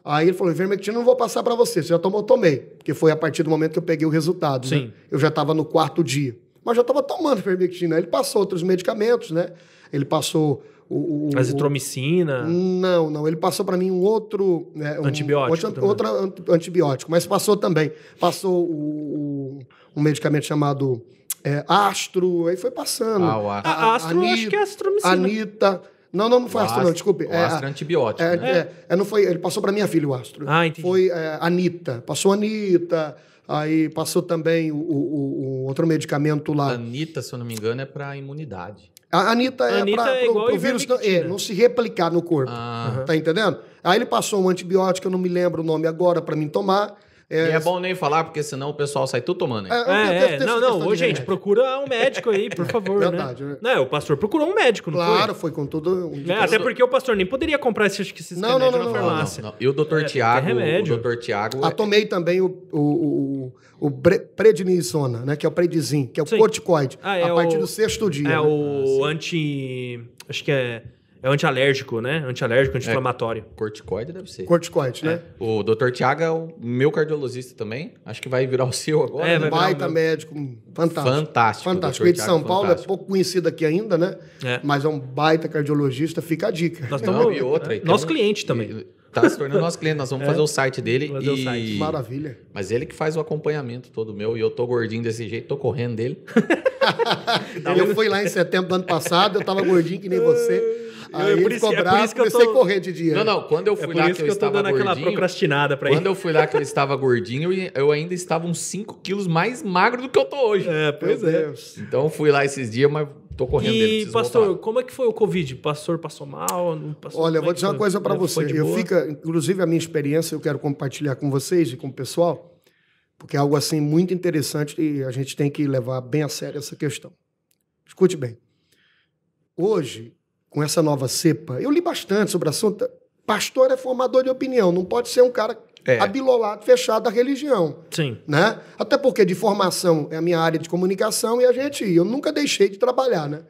Aí ele falou, ivermectina não vou passar para você. Você já tomou? Tomei. Porque foi a partir do momento que eu peguei o resultado. Sim. Né? Eu já estava no 4º dia. Mas já estava tomando ivermectina. Ele passou outros medicamentos, né? Ele passou... Azitromicina? Não. Ele passou para mim um outro... Antibiótico. Outro antibiótico. Mas passou também. Passou um medicamento chamado Astro. Aí foi passando. O Astro. Astro, acho que é azitromicina. Anita... Não foi Astro, não, desculpe. O Astro é antibiótico. Não foi, ele passou para minha filha o Astro. Entendi. Foi Anita. Passou Anita, aí passou também o outro medicamento lá. Anita, se eu não me engano, é para imunidade. A Anita é para o vírus não se replicar no corpo. Tá entendendo? Aí ele passou um antibiótico, eu não me lembro o nome agora, para mim tomar. E é bom nem falar, porque senão o pessoal sai tudo tomando. Hein? Ô, gente, procura um médico aí, por favor, Verdade, né? Não, o pastor procurou um médico, não Claro, foi com tudo... até porque o pastor nem poderia comprar esses remédios na farmácia. Não. E o Dr. Tiago... remédio. O Dr. Tiago... tomei também o prednisona, né? Que é o Predizin, que é o corticoide. A partir do 6º dia. É o acho que é antialérgico, né? Antialérgico, anti-inflamatório. Corticoide deve ser. Corticoide, né? O Dr. Tiago é o meu cardiologista também. Acho que vai virar o seu agora. Um baita médico, fantástico. Fantástico. Ele de São Paulo, é pouco conhecido aqui ainda, né? É. Mas é um baita cardiologista, fica a dica. E outra. Nosso cliente também. Tá se tornando nosso cliente. Nós vamos fazer o site dele. Maravilha. Mas ele que faz o acompanhamento todo meu. E eu tô gordinho desse jeito, tô correndo dele. Eu fui lá em setembro do ano passado, eu tava gordinho que nem você. Aí ele ficou bravo, comecei a correr de dia. Não, quando eu fui lá que eu estava gordinho... aquela procrastinada pra ir. Quando eu fui lá que eu estava gordinho, eu ainda estava uns 5 quilos mais magro do que eu tô hoje. Pois é. Então eu fui lá esses dias, mas tô correndo dele. E, pastor, como é que foi o Covid? O pastor passou mal? Não passou? Olha, eu vou dizer uma coisa para você. Inclusive, a minha experiência, eu quero compartilhar com vocês e com o pessoal, porque é algo assim muito interessante e a gente tem que levar bem a sério essa questão. Escute bem. Hoje, com essa nova cepa, eu li bastante sobre o assunto. Pastor é formador de opinião, não pode ser um cara abilolado, fechado da religião. Sim. Né? Até porque de formação é a minha área de comunicação e eu nunca deixei de trabalhar, né?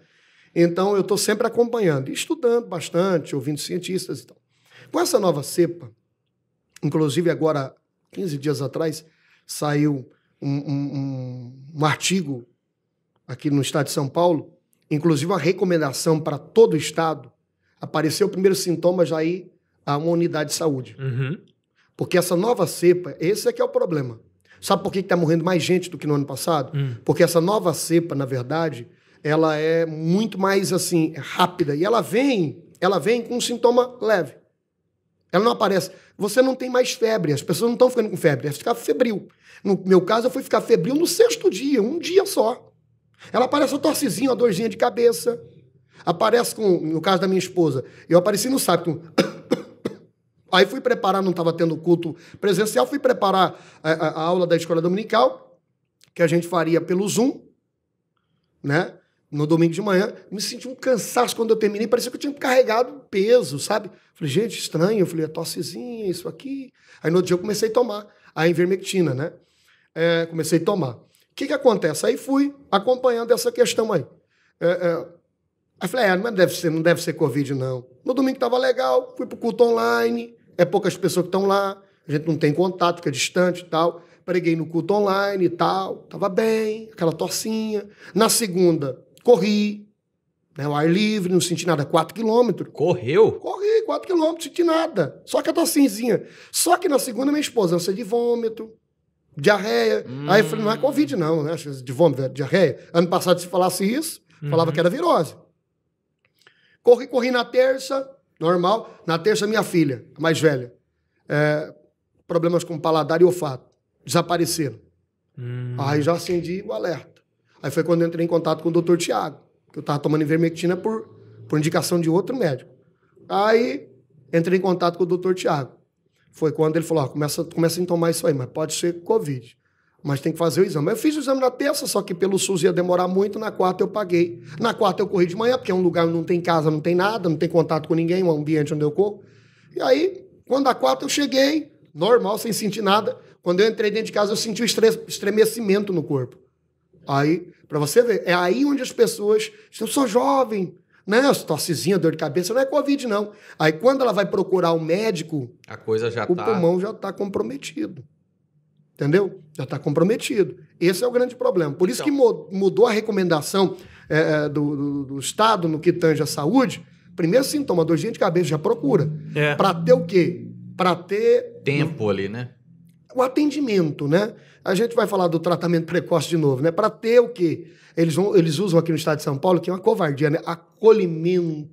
Então eu estou sempre acompanhando, estudando bastante, ouvindo cientistas e tal. Com essa nova cepa, inclusive agora, 15 dias atrás, saiu um artigo aqui no estado de São Paulo, inclusive uma recomendação para todo o estado, apareceu o primeiro sintoma já ir a uma unidade de saúde. Uhum. Porque essa nova cepa, esse é que é o problema. Sabe por que está morrendo mais gente do que no ano passado? Porque essa nova cepa, na verdade, ela é muito mais assim rápida e ela vem com um sintoma leve. Ela não aparece. Você não tem mais febre, as pessoas não estão ficando com febre, é ficar febril. No meu caso, eu fui ficar febril no 6º dia, um dia só. Ela aparece uma torcezinha, uma dorzinha de cabeça. Aparece no caso da minha esposa, eu apareci no sábado. Aí fui preparar, não estava tendo culto presencial, fui preparar a aula da escola dominical, que a gente faria pelo Zoom, né? No domingo de manhã. Me senti um cansaço quando eu terminei, parecia que eu tinha carregado peso, sabe? Falei, gente, estranho. Eu falei, a tossezinha, isso aqui. Aí no outro dia eu comecei a tomar a ivermectina, né? Comecei a tomar. O que acontece? Aí fui acompanhando essa questão aí. Aí falei, não deve ser Covid, não. No domingo estava legal, fui para o culto online, poucas pessoas que estão lá, a gente não tem contato, fica distante e tal. Preguei no culto online e tal, estava bem, aquela torcinha. Na segunda, corri, né, ao ar livre, não senti nada, 4 quilômetros. Correu? Corri, 4 quilômetros, não senti nada. Só que a torcinzinha. Só que na segunda, minha esposa, ânsia de vômito, diarreia. Aí eu falei, não é Covid não, né? De vômito, diarreia. Ano passado, se falasse isso, falava que era virose. Corri na terça, normal. Na terça, minha filha, a mais velha. Problemas com paladar e olfato. Desapareceram. Aí já acendi o alerta. Aí foi quando eu entrei em contato com o Dr. Tiago, que eu estava tomando ivermectina por indicação de outro médico. Aí entrei em contato com o Dr. Tiago. Foi quando ele falou, começa a tomar isso aí, mas pode ser Covid. Mas tem que fazer o exame. Eu fiz o exame na terça, só que pelo SUS ia demorar muito. Na quarta eu paguei. Na quarta eu corri de manhã, porque é um lugar onde não tem casa, não tem nada, não tem contato com ninguém, um ambiente onde eu corro. E aí, quando a quarta eu cheguei, normal, sem sentir nada. Quando eu entrei dentro de casa, eu senti um estremecimento no corpo. Aí, para você ver, é aí onde as pessoas... Eu sou jovem, né? Tossezinha, dor de cabeça, não é Covid, não. Aí, quando ela vai procurar o médico... A coisa já o pulmão já está comprometido. Entendeu? Já está comprometido. Esse é o grande problema. Por isso que mudou a recomendação do Estado no que tange a saúde. Primeiro sintoma, dorzinha de cabeça, já procura. Para ter o quê? Para ter... Tempo ali, né? O atendimento, né? A gente vai falar do tratamento precoce de novo, né? Para ter o quê? Eles usam aqui no estado de São Paulo, que é uma covardia, né? Acolhimento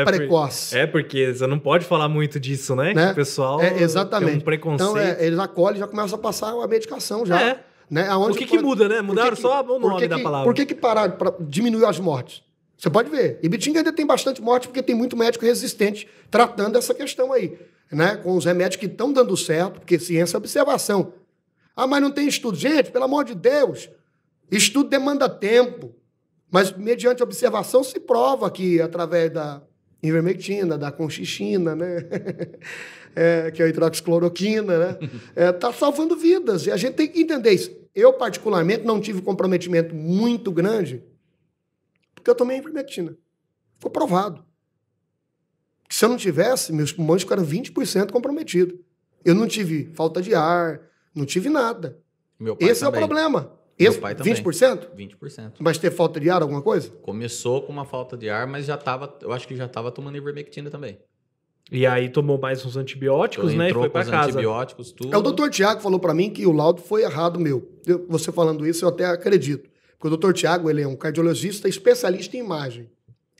precoce. Porque você não pode falar muito disso, né? Que o pessoal exatamente. tem um preconceito. Então, eles acolhem e já começam a passar a medicação já. Né? O que muda, né? Mudaram só o nome da palavra. Por que pararam? Para diminuir as mortes. Você pode ver. Ibitinga ainda tem bastante morte porque tem muito médico resistente tratando essa questão aí. né, com os remédios que estão dando certo, porque ciência é observação. Ah, mas não tem estudo. Gente, pelo amor de Deus, estudo demanda tempo, mas mediante observação se prova que através da ivermectina, da conchichina, né, que é a hidroxicloroquina, né, tá salvando vidas. E a gente tem que entender isso. Eu, particularmente, não tive um comprometimento muito grande, porque eu tomei ivermectina. Foi provado. Se eu não tivesse, meus pulmões ficaram 20% comprometidos. Eu não tive falta de ar, não tive nada. Meu pai Esse também. é o problema. Meu Esse, pai também. 20%? 20%. Mas ter falta de ar, alguma coisa? Começou com uma falta de ar, mas eu acho que já estava tomando ivermectina também. E aí tomou mais uns antibióticos, né? E Entrou foi com pra os casa. antibióticos, tudo. É, o doutor Tiago falou para mim que o laudo foi errado meu. Você falando isso, eu até acredito. Porque o doutor Tiago, ele é um cardiologista especialista em imagem.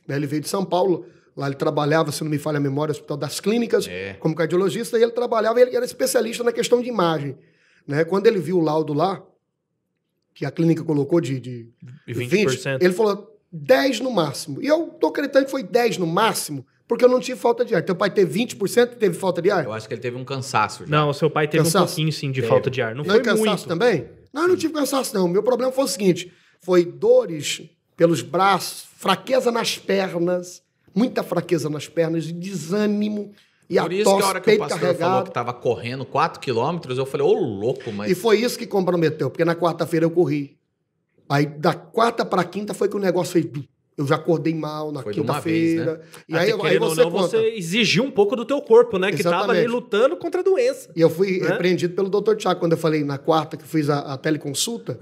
Né? Ele veio de São Paulo, lá ele trabalhava, se não me falha a memória, no Hospital das Clínicas, como cardiologista, e ele trabalhava, ele era especialista na questão de imagem. Né? Quando ele viu o laudo lá, que a clínica colocou de 20%, ele falou 10 no máximo. E eu tô acreditando que foi 10 no máximo, porque eu não tive falta de ar. Teu pai teve 20% e teve falta de ar? Eu acho que ele teve um cansaço já. Não, o seu pai teve Cansaço? um pouquinho, sim, de falta de ar. Não foi cansaço muito. também? Não, eu não tive cansaço, não. O meu problema foi o seguinte, foi dores pelos braços, fraqueza nas pernas, muita fraqueza nas pernas, desânimo. E por a isso tosse, que a hora que o peito pastor carregado. falou que estava correndo 4 quilômetros, eu falei, ô louco, mas... E foi isso que comprometeu, porque na quarta-feira eu corri. Aí da quarta para quinta foi que o negócio fez... Eu já acordei mal na quinta-feira. Né? E aí você exigiu um pouco do teu corpo, né? Que estava ali lutando contra a doença. E eu fui repreendido pelo doutor Tiago, quando eu falei na quarta que fiz a teleconsulta,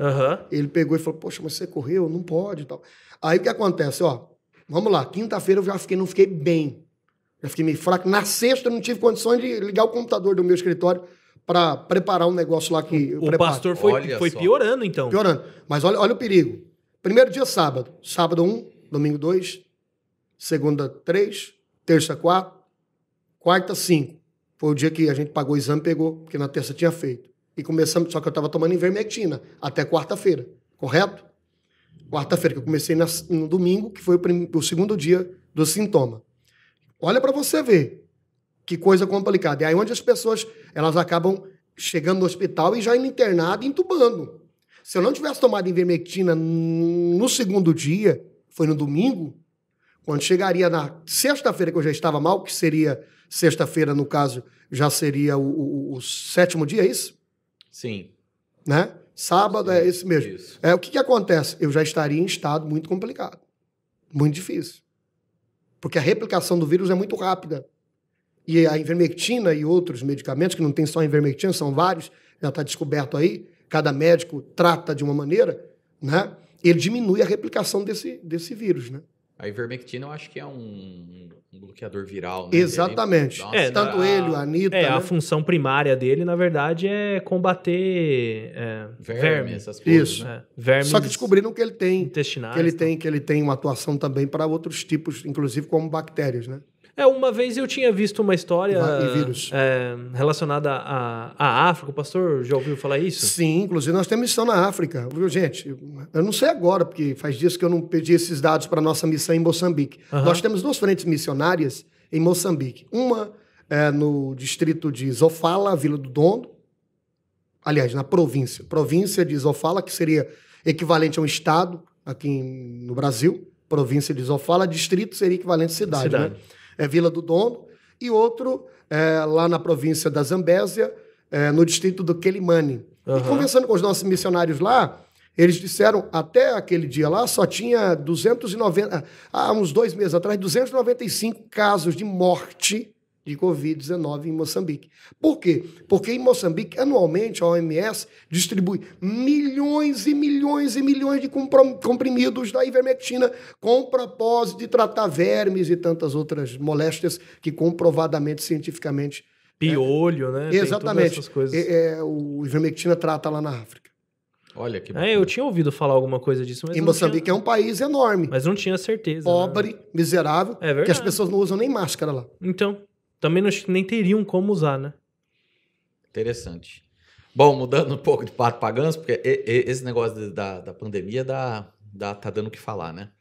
ele pegou e falou, poxa, mas você correu? Não pode e tal. Aí o que acontece? Ó, vamos lá, quinta-feira eu já não fiquei bem. Já fiquei meio fraco. Na sexta eu não tive condições de ligar o computador do meu escritório para preparar um negócio lá que eu preparo. O pastor foi piorando, então. Piorando. Mas olha o perigo. Primeiro dia, sábado. Sábado 1, domingo 2, segunda 3, terça 4, quarta 5. Foi o dia que a gente pagou o exame e pegou, porque na terça tinha feito. E começamos, só que eu estava tomando ivermectina até quarta-feira, correto? Quarta-feira, que eu comecei no domingo, que foi o segundo dia do sintoma. Olha para você ver que coisa complicada. E aí onde as pessoas elas acabam chegando no hospital e já indo internado e entubando. Se eu não tivesse tomado ivermectina no segundo dia, foi no domingo, quando chegaria na sexta-feira que eu já estava mal, que seria sexta-feira, no caso, já seria o sétimo dia, é isso? Sim. Né? Sábado é esse mesmo. Isso. O que acontece? Eu já estaria em estado muito complicado, muito difícil. Porque a replicação do vírus é muito rápida. E a ivermectina e outros medicamentos, que não tem só a ivermectina, são vários, já está descoberto aí, cada médico trata de uma maneira, né? Ele diminui a replicação desse vírus, né? A ivermectina eu acho que é um bloqueador viral, né? Exatamente. Tanto ele, a Anitta... a função primária dele, na verdade, é combater verme. Essas coisas. Isso. Né? Vermes só que descobriram que ele tem... intestinais. Que ele tem uma atuação também para outros tipos, inclusive como bactérias, né? Uma vez eu tinha visto uma história vírus. Relacionada à África. O pastor já ouviu falar isso? Sim, inclusive nós temos missão na África. Viu, gente? Eu não sei agora, porque faz dias que eu não pedi esses dados para a nossa missão em Moçambique. Nós temos 2 frentes missionárias em Moçambique. Uma no distrito de Zofala, Vila do Dondo. Aliás, na província. Província de Zofala, que seria equivalente a um estado aqui no Brasil. Província de Zofala. Distrito seria equivalente a cidade. Né? É Vila do Dondo, e outro lá na província da Zambésia, no distrito do Quelimane. E conversando com os nossos missionários lá, eles disseram, até aquele dia lá, só tinha 290, há uns 2 meses atrás, 295 casos de morte de Covid-19 em Moçambique. Por quê? Porque em Moçambique, anualmente, a OMS distribui milhões e milhões e milhões de comprimidos da ivermectina com o propósito de tratar vermes e tantas outras moléstias que comprovadamente, cientificamente... Piolho, né? Exatamente. Tem todas essas coisas. O ivermectina trata lá na África. Olha que bacana. Eu tinha ouvido falar alguma coisa disso, mas e Moçambique é um país enorme. Mas não tinha certeza. Pobre, miserável, que as pessoas não usam nem máscara lá. Então... Também nem teriam como usar, né? Interessante. Bom, mudando um pouco de pato para ganso, porque esse negócio da pandemia tá dando o que falar, né?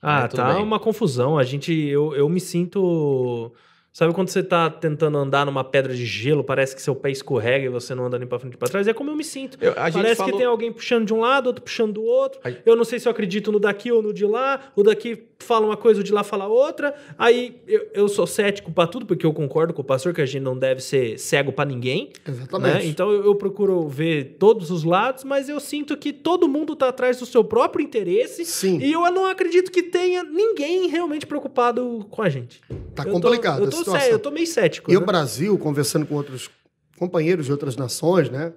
Tá uma confusão. Eu me sinto Sabe quando você tá tentando andar numa pedra de gelo, parece que seu pé escorrega e você não anda nem pra frente e pra trás? É como eu me sinto. Parece que tem alguém puxando de um lado, outro puxando do outro. Eu não sei se eu acredito no daqui ou no de lá. O daqui fala uma coisa, o de lá fala outra. Aí eu sou cético pra tudo, porque eu concordo com o pastor que a gente não deve ser cego pra ninguém. Exatamente. Né? Então eu procuro ver todos os lados, mas eu sinto que todo mundo tá atrás do seu próprio interesse. Sim. E eu não acredito que tenha ninguém realmente preocupado com a gente. Tá complicado. Eu tô meio cético. E né? o Brasil, conversando com outros companheiros de outras nações, né?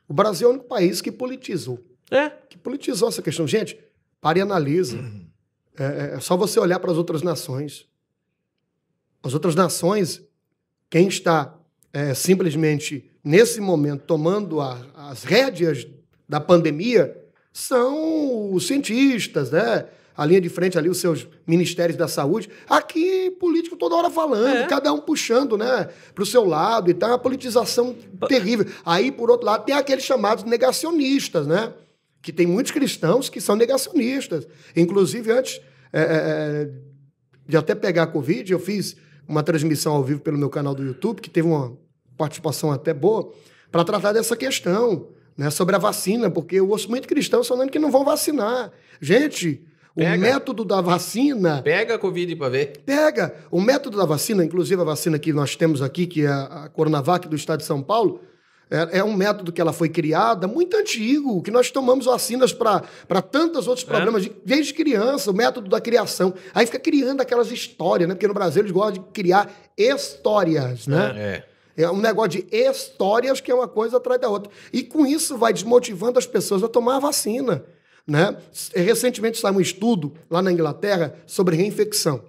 O Brasil é o único país que politizou. Que politizou essa questão. Gente, pare e analisa. É só você olhar para as outras nações. As outras nações, quem está simplesmente, nesse momento, tomando as rédeas da pandemia, são os cientistas, né? A linha de frente ali, os seus ministérios da saúde. Aqui, político toda hora falando, cada um puxando, né, para o seu lado e tal. Uma politização terrível. Aí, por outro lado, tem aqueles chamados negacionistas, né? Que tem muitos cristãos que são negacionistas. Inclusive, antes de até pegar a Covid, eu fiz uma transmissão ao vivo pelo meu canal do YouTube, que teve uma participação até boa, para tratar dessa questão, né, sobre a vacina, porque eu ouço muito cristãos falando que não vão vacinar. Gente... O método da vacina... Pega a Covid para ver. Pega. O método da vacina, inclusive a vacina que nós temos aqui, que é a Coronavac do estado de São Paulo, é um método que ela foi criada muito antigo, que nós tomamos vacinas para tantos outros problemas, desde criança, o método da criação. Aí fica criando aquelas histórias, né? Porque no Brasil eles gostam de criar histórias, né? É um negócio de histórias que é uma coisa atrás da outra. E com isso vai desmotivando as pessoas a tomar a vacina. Né? Recentemente saiu um estudo lá na Inglaterra sobre reinfecção,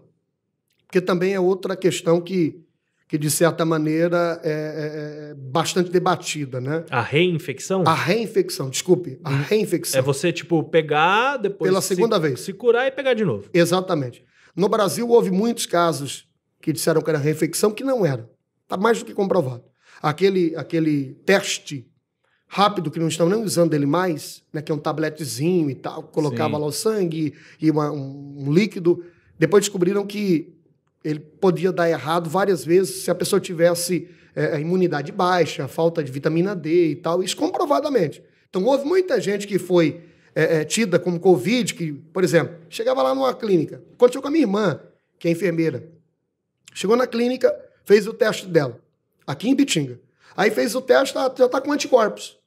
que também é outra questão que de certa maneira, é bastante debatida. Né? A reinfecção? A reinfecção, desculpe. A reinfecção. É você, pegar, depois pela segunda vez. Se curar e pegar de novo. Exatamente. No Brasil, houve muitos casos que disseram que era reinfecção, que não era. Está mais do que comprovado. Aquele teste rápido, que não estão nem usando ele mais, né, que é um tabletezinho e tal, colocava lá o sangue e um líquido. Depois descobriram que ele podia dar errado várias vezes se a pessoa tivesse imunidade baixa, falta de vitamina D e tal, isso comprovadamente. Então, houve muita gente que foi tida como Covid, que, por exemplo, chegava lá numa clínica, aconteceu com a minha irmã, que é enfermeira, chegou na clínica, fez o teste dela, aqui em Bitinga. Aí fez o teste, já está com anticorpos.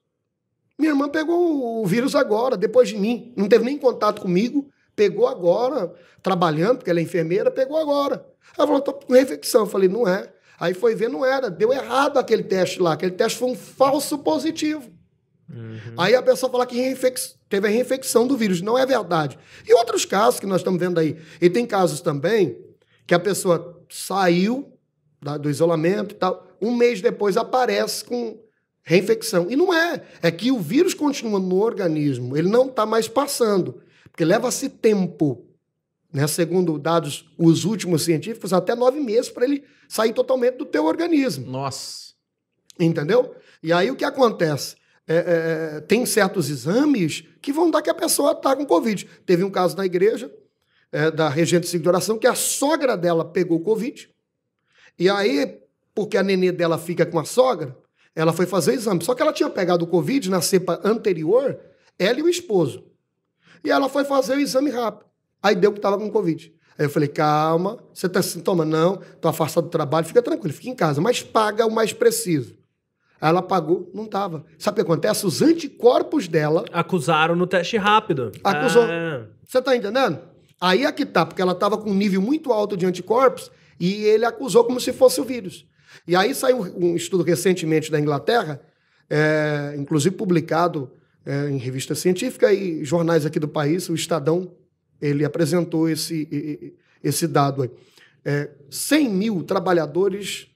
Minha irmã pegou o vírus agora, depois de mim. Não teve nem contato comigo, pegou agora, trabalhando, porque ela é enfermeira, pegou agora. Ela falou, estou com reinfecção. Eu falei, não é. Aí foi ver, não era. Deu errado aquele teste lá. Aquele teste foi um falso positivo. Aí a pessoa fala que teve a reinfecção do vírus. Não é verdade. E outros casos que nós estamos vendo aí. E tem casos também que a pessoa saiu do isolamento e tal, um mês depois aparece com reinfecção. E não é. É que o vírus continua no organismo, ele não está mais passando, porque leva-se tempo, né? Segundo dados, os últimos científicos, até 9 meses para ele sair totalmente do teu organismo. Nossa. Entendeu? E aí o que acontece? Tem certos exames que vão dar que a pessoa está com Covid. Teve um caso na igreja, da Regente Ciclo de Oração, que a sogra dela pegou Covid. E aí, porque a nenê dela fica com a sogra, ela foi fazer o exame. Só que ela tinha pegado o Covid na cepa anterior, ela e o esposo. E ela foi fazer o exame rápido. Aí deu que estava com Covid. Aí eu falei, calma, você está sintoma? Não, estou afastado do trabalho, fica tranquilo, fica em casa, mas paga o mais preciso. Aí ela pagou, não estava. Sabe o que acontece? Os anticorpos dela... Acusaram no teste rápido. Acusou. Você está entendendo? Aí é que tá, porque ela estava com um nível muito alto de anticorpos, e ele acusou como se fosse o vírus. E aí saiu um estudo recentemente da Inglaterra, inclusive publicado em revista científica e jornais aqui do país, o Estadão, ele apresentou esse dado aí. 100 mil trabalhadores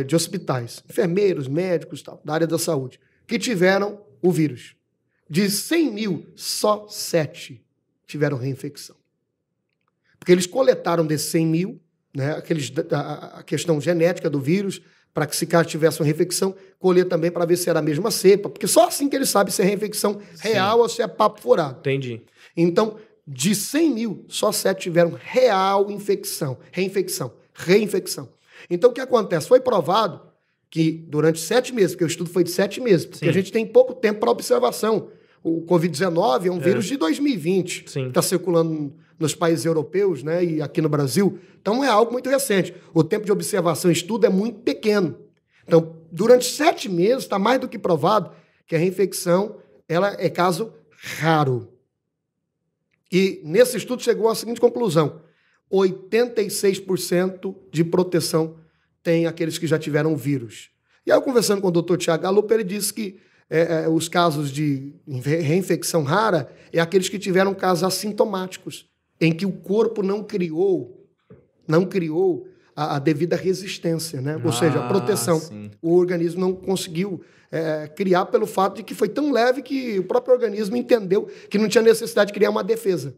de hospitais, enfermeiros, médicos, tal, da área da saúde, que tiveram o vírus. De 100 mil, só 7 tiveram reinfecção. Porque eles coletaram desses 100 mil, né, a questão genética do vírus, para que se caso tivesse uma reinfecção, colher também para ver se era a mesma cepa, porque só assim que ele sabe se é reinfecção real ou se é papo furado. Entendi. Então, de 100 mil, só 7 tiveram real reinfecção. Então, o que acontece? Foi provado que durante 7 meses, porque o estudo foi de 7 meses, porque Sim. a gente tem pouco tempo para observação. O Covid-19 é um vírus de 2020, Sim. que está circulando nos países europeus, né, e aqui no Brasil. Então, é algo muito recente. O tempo de observação e estudo é muito pequeno. Então, durante 7 meses, está mais do que provado que a reinfecção ela é caso raro. E nesse estudo chegou à seguinte conclusão: 86% de proteção tem aqueles que já tiveram o vírus. E aí, eu conversando com o Dr. Tiago Galupo, ele disse que os casos de reinfecção rara é aqueles que tiveram casos assintomáticos, em que o corpo não criou a devida resistência, né? Ou seja, a proteção. Sim. O organismo não conseguiu criar pelo fato de que foi tão leve que o próprio organismo entendeu que não tinha necessidade de criar uma defesa.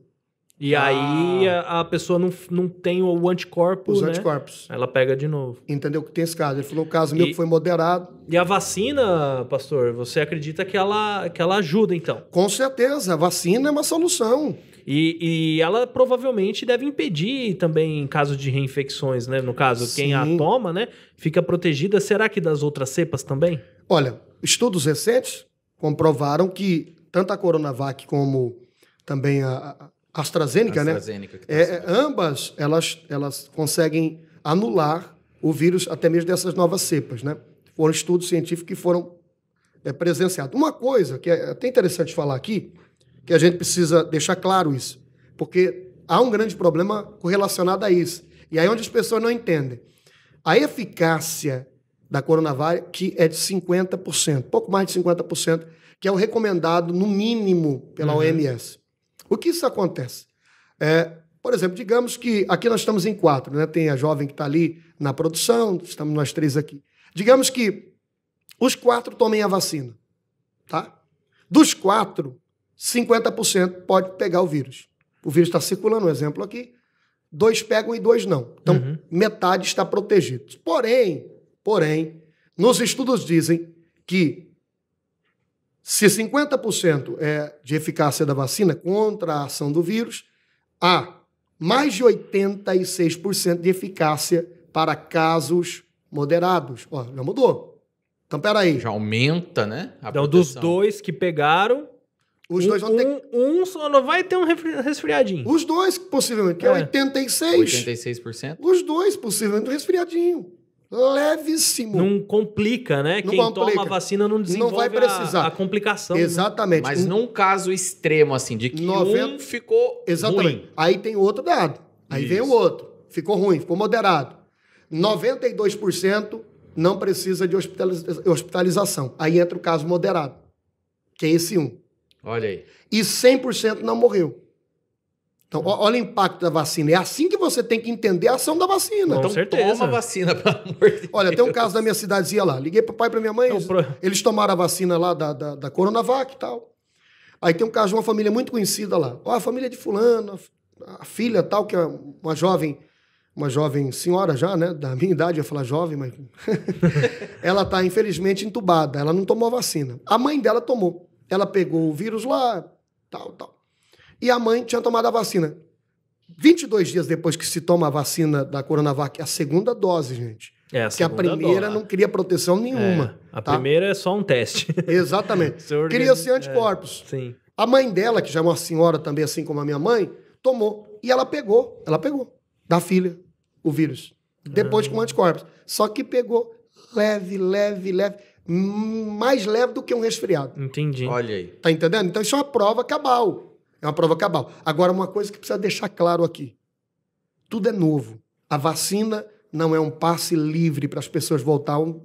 E aí a pessoa não tem o anticorpo, Os né? anticorpos. Ela pega de novo. Entendeu que tem esse caso. Ele falou o caso meu que foi moderado. E a vacina, pastor, você acredita que ela ajuda, então? Com certeza, a vacina é uma solução. E ela provavelmente deve impedir também em caso de reinfecções, né? No caso, quem a Sim. toma, né? Fica protegida. Será que das outras cepas também? Olha, estudos recentes comprovaram que tanto a Coronavac como também a AstraZeneca, AstraZeneca, que tá né? Ambas, elas conseguem anular o vírus até mesmo dessas novas cepas, né? Foram estudos científicos que foram presenciados. Uma coisa que é até interessante falar aqui, que a gente precisa deixar claro isso, porque há um grande problema correlacionado a isso. E aí é onde as pessoas não entendem. A eficácia da Coronavac é de 50%, pouco mais de 50%, que é o recomendado, no mínimo, pela OMS. O que isso acontece? Por exemplo, digamos que aqui nós estamos em 4, né? Tem a jovem que está ali na produção, estamos nós 3 aqui. Digamos que os 4 tomem a vacina, tá? Dos 4, 50% pode pegar o vírus. O vírus está circulando, um exemplo aqui. 2 pegam e 2 não. Então, metade está protegido. Porém, nos estudos dizem que se 50% é de eficácia da vacina contra a ação do vírus, há mais de 86% de eficácia para casos moderados. Ó, já mudou. Então, peraí. Já aumenta, né? A Então, dos proteção. 2 que pegaram, Os dois vão ter... um só não vai ter um resfriadinho. Os 2, possivelmente, que é 86. 86%. Os 2, possivelmente, um resfriadinho. Levíssimo. Não complica, né? Não Quem complica. toma a vacina não desenvolve Não vai precisar. a complicação. Né? Exatamente. Mas num caso extremo, assim, de que 90 um ficou Exatamente. ruim. Aí tem outro dado. Aí vem o Isso. outro. Ficou ruim, ficou moderado. 92% não precisa de hospitalização. Aí entra o caso moderado, que é esse 1. Olha aí. E 100% não morreu. Então, olha o impacto da vacina. É assim que você tem que entender a ação da vacina. Com Então certeza. toma a vacina, pelo amor de Deus. Olha, tem um caso da minha cidadezinha lá. Liguei pro pai e pra minha mãe. Eles tomaram a vacina lá da Coronavac e tal. Aí tem um caso de uma família muito conhecida lá. Ó, a família de fulano, a filha tal, que é uma jovem senhora já, né? Da minha idade, eu ia falar jovem, mas... ela tá, infelizmente, entubada. Ela não tomou a vacina. A mãe dela tomou. Ela pegou o vírus lá, tal. E a mãe tinha tomado a vacina. 22 dias depois que se toma a vacina da Coronavac, a segunda dose, gente. Porque a primeira não cria proteção nenhuma. A tá? primeira é só um teste. Exatamente. Cria-se anticorpos. Sim. A mãe dela, que já é uma senhora também, assim como a minha mãe, tomou. E ela pegou da filha o vírus. Depois com anticorpos. Só que pegou leve. Mais leve do que um resfriado. Entendi. Olha aí. Tá entendendo? Então isso é uma prova cabal. É uma prova cabal. Agora, uma coisa que precisa deixar claro aqui. Tudo é novo. A vacina não é um passe livre para as pessoas voltar ao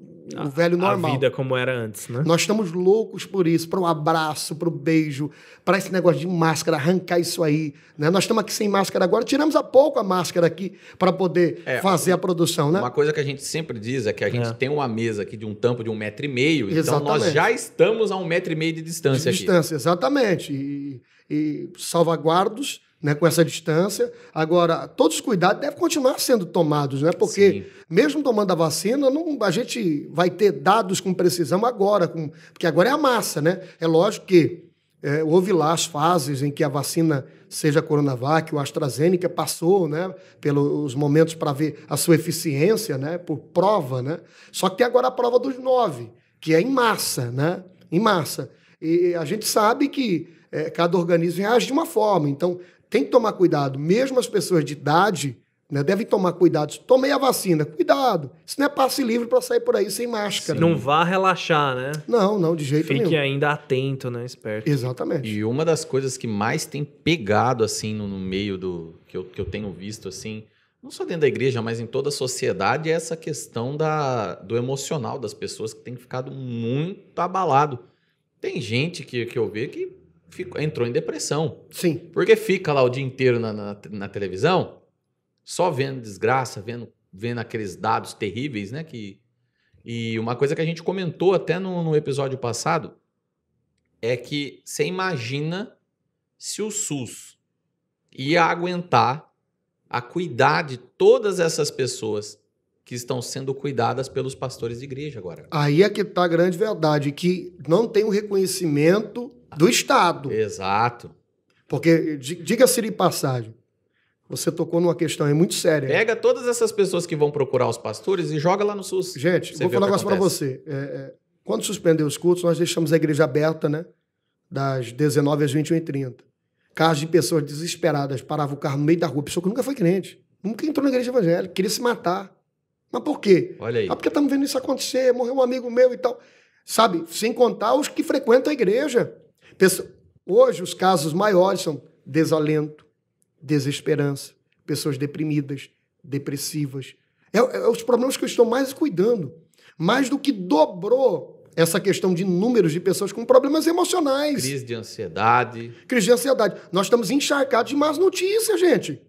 velho normal. A vida como era antes, né? Nós estamos loucos por isso, para o abraço, para o beijo, para esse negócio de máscara, arrancar isso aí. Né? Nós estamos aqui sem máscara agora, tiramos há pouco a máscara aqui para poder fazer a produção. Né? Uma coisa que a gente sempre diz é que a gente tem uma mesa aqui de um tampo de 1,5 metro, então Exatamente. nós já estamos a 1,5 metro de distância aqui. Distância, exatamente. E salvaguardos, né, com essa distância. Agora, todos os cuidados devem continuar sendo tomados, né? Porque Sim. mesmo tomando a vacina, a gente vai ter dados com precisão agora, porque agora é a massa, né? É lógico que houve lá as fases em que a vacina seja a Coronavac, o AstraZeneca, passou, né, pelos momentos para ver a sua eficiência, né, por prova, né? Só que tem agora a prova dos 9, que é em massa, né? Em massa. E a gente sabe que cada organismo reage de uma forma, então tem que tomar cuidado. Mesmo as pessoas de idade, né, devem tomar cuidado. Tomei a vacina, cuidado. Isso não é passe livre para sair por aí sem máscara. Não vá relaxar, né? Não, de jeito Fique nenhum. ainda atento, né? Esperto. Exatamente. E uma das coisas que mais tem pegado, assim, no meio do... Que eu tenho visto, assim, não só dentro da igreja, mas em toda a sociedade, é essa questão do emocional das pessoas que tem ficado muito abalado. Tem gente que eu vejo que entrou em depressão. Sim. Porque fica lá o dia inteiro na televisão, só vendo desgraça, vendo aqueles dados terríveis, né? E uma coisa que a gente comentou até no episódio passado é que você imagina se o SUS ia aguentar a cuidar de todas essas pessoas que estão sendo cuidadas pelos pastores de igreja agora. Aí é que está a grande verdade, que não tem o reconhecimento do Estado. Exato. Porque, diga-se de passagem, você tocou numa questão aí muito séria. Pega todas essas pessoas que vão procurar os pastores e joga lá no SUS. Gente, vou falar um negócio para você. Quando suspendeu os cultos, nós deixamos a igreja aberta, né? Das 19 às 21h30. Casos de pessoas desesperadas, paravam o carro no meio da rua, pessoa que nunca foi crente, nunca entrou na igreja evangélica, queria se matar. Mas por quê? Olha aí. Porque estamos vendo isso acontecer, morreu um amigo meu e tal. Sabe, sem contar os que frequentam a igreja. Hoje, os casos maiores são desalento, desesperança, pessoas deprimidas, depressivas. Os problemas que eu estou mais cuidando. Mais do que dobrou essa questão de números de pessoas com problemas emocionais. Crise de ansiedade. Crise de ansiedade. Nós estamos encharcados de más notícias, gente.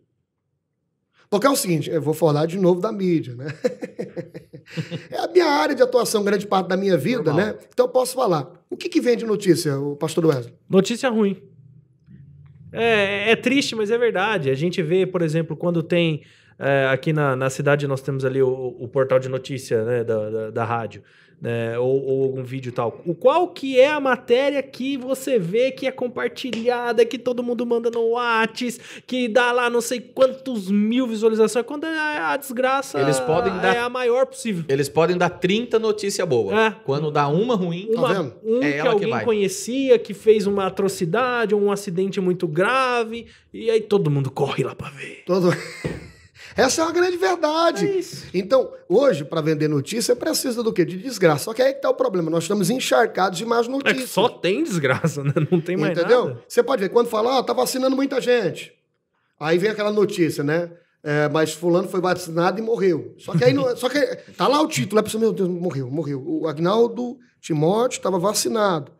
Porque é o seguinte, eu vou falar de novo da mídia, né? É a minha área de atuação, grande parte da minha vida, Normal. né? Então eu posso falar. O que vem de notícia, o pastor Wesley? Notícia ruim. É triste, mas é verdade. A gente vê, por exemplo, quando tem... aqui na cidade nós temos ali o portal de notícia, né, da rádio, né, ou algum vídeo e tal. Qual que é a matéria que você vê que é compartilhada, que todo mundo manda no Whats, que dá lá não sei quantos mil visualizações, quando a desgraça Eles podem dar- é a maior possível. Eles podem dar 30 notícias boas. É. Quando dá uma ruim, Tá vendo? Um É que ela que alguém vai. conhecia, que fez uma atrocidade ou um acidente muito grave, e aí todo mundo corre lá pra ver. Essa é uma grande verdade. É isso. Então, hoje, para vender notícia, precisa do quê? De desgraça. Só que aí que está o problema. Nós estamos encharcados de más É notícias. que só tem desgraça, né? Não tem mais Entendeu? nada. Você pode ver, quando fala, tá vacinando muita gente. Aí vem aquela notícia, né? Mas fulano foi vacinado e morreu. Só que aí tá lá o título, a pessoa, meu Deus, morreu. O Agnaldo Timóteo estava vacinado.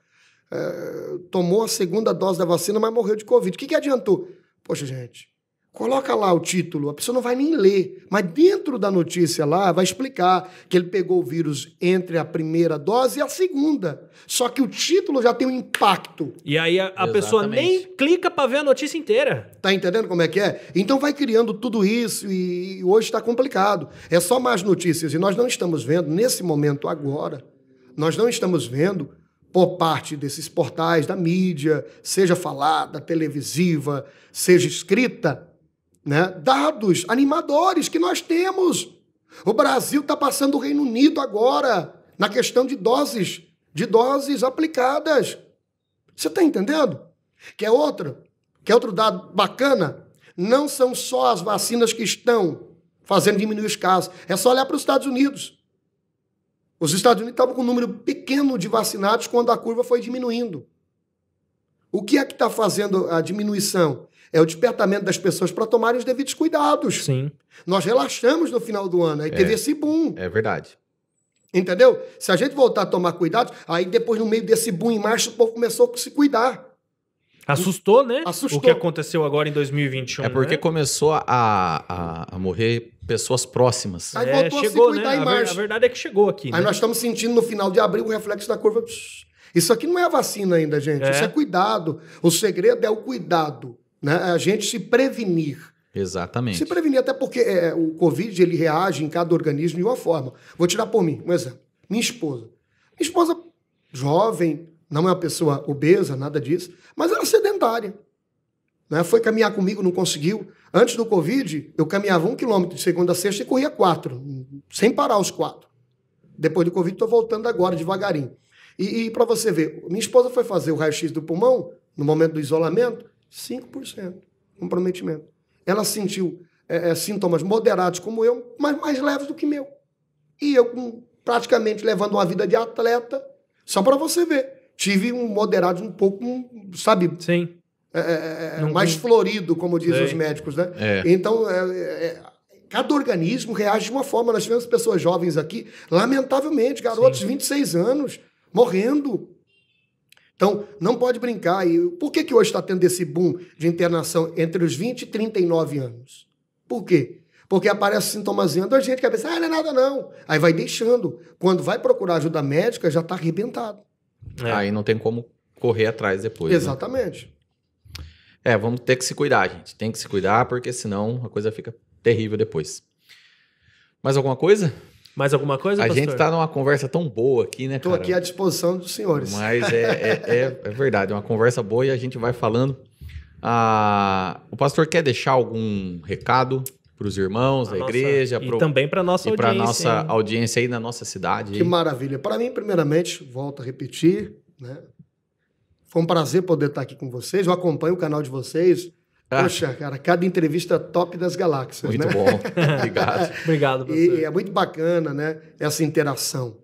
Tomou a segunda dose da vacina, mas morreu de Covid. O que adiantou? Poxa, gente, coloca lá o título, a pessoa não vai nem ler, mas dentro da notícia lá vai explicar que ele pegou o vírus entre a primeira dose e a segunda. Só que o título já tem um impacto. E aí a pessoa nem clica pra ver a notícia inteira. Tá entendendo como é que é? Então vai criando tudo isso e hoje está complicado. É só mais notícias. E nós não estamos vendo, nesse momento agora, nós não estamos vendo por parte desses portais da mídia, seja falada, televisiva, seja escrita, né, dados animadores que nós temos. O Brasil está passando o Reino Unido agora na questão de doses aplicadas. Você está entendendo? Quer outro dado bacana? Não são só as vacinas que estão fazendo diminuir os casos. É só olhar para os Estados Unidos. Os Estados Unidos estavam com um número pequeno de vacinados quando a curva foi diminuindo. O que é que está fazendo a diminuição? É o despertamento das pessoas para tomarem os devidos cuidados. Sim. Nós relaxamos no final do ano, aí teve esse boom. É verdade. Entendeu? Se a gente voltar a tomar cuidado, aí depois no meio desse boom em março, o povo começou a se cuidar. Assustou, né? Assustou. O que aconteceu agora em 2021. É porque né? começou a morrer pessoas próximas. Aí voltou a se chegou, cuidar né? em A março. verdade é que chegou aqui. Aí né? nós estamos sentindo no final de abril o reflexo da curva. Isso aqui não é a vacina ainda, gente. Isso é cuidado. O segredo é o cuidado, né? A gente se prevenir. Exatamente. Se prevenir, até porque o Covid ele reage em cada organismo de uma forma. Vou tirar por mim um exemplo. Minha esposa jovem, não é uma pessoa obesa, nada disso, mas ela é sedentária. né? Foi caminhar comigo, não conseguiu. Antes do Covid, eu caminhava 1 quilômetro de segunda a sexta e corria 4, sem parar os 4. Depois do Covid, estou voltando agora, devagarinho. E para você ver, minha esposa foi fazer o raio-x do pulmão, no momento do isolamento, 5% comprometimento. Ela sentiu sintomas moderados como eu, mas mais leves do que meu. E eu praticamente levando uma vida de atleta, só para você ver. Tive um moderado um pouco, sabe? Sim. Mais florido, como dizem os médicos, né? Então, cada organismo reage de uma forma. Nós tivemos pessoas jovens aqui, lamentavelmente, garotos de 26 anos, morrendo. Então, não pode brincar. E por que hoje está tendo esse boom de internação entre os 20 e 39 anos? Por quê? Porque aparece sintomazinho, a gente quer pensar, não é nada não. Aí vai deixando. Quando vai procurar ajuda médica, já está arrebentado. Aí não tem como correr atrás depois. Exatamente. Né? Vamos ter que se cuidar, gente. Tem que se cuidar, porque senão a coisa fica terrível depois. Mais alguma coisa? Mais alguma coisa, pastor? A gente está numa conversa tão boa aqui, né, cara? Estou aqui à disposição dos senhores. Mas é verdade, é uma conversa boa e a gente vai falando. O pastor quer deixar algum recado para os irmãos da igreja? E também para a nossa audiência. E para a nossa audiência aí na nossa cidade. Que maravilha. Para mim, primeiramente, volto a repetir, né? Foi um prazer poder estar aqui com vocês. Eu acompanho o canal de vocês. Poxa, cara, cada entrevista top das galáxias. Muito bom. Obrigado. Obrigado, pastor. E é muito bacana, né? Essa interação.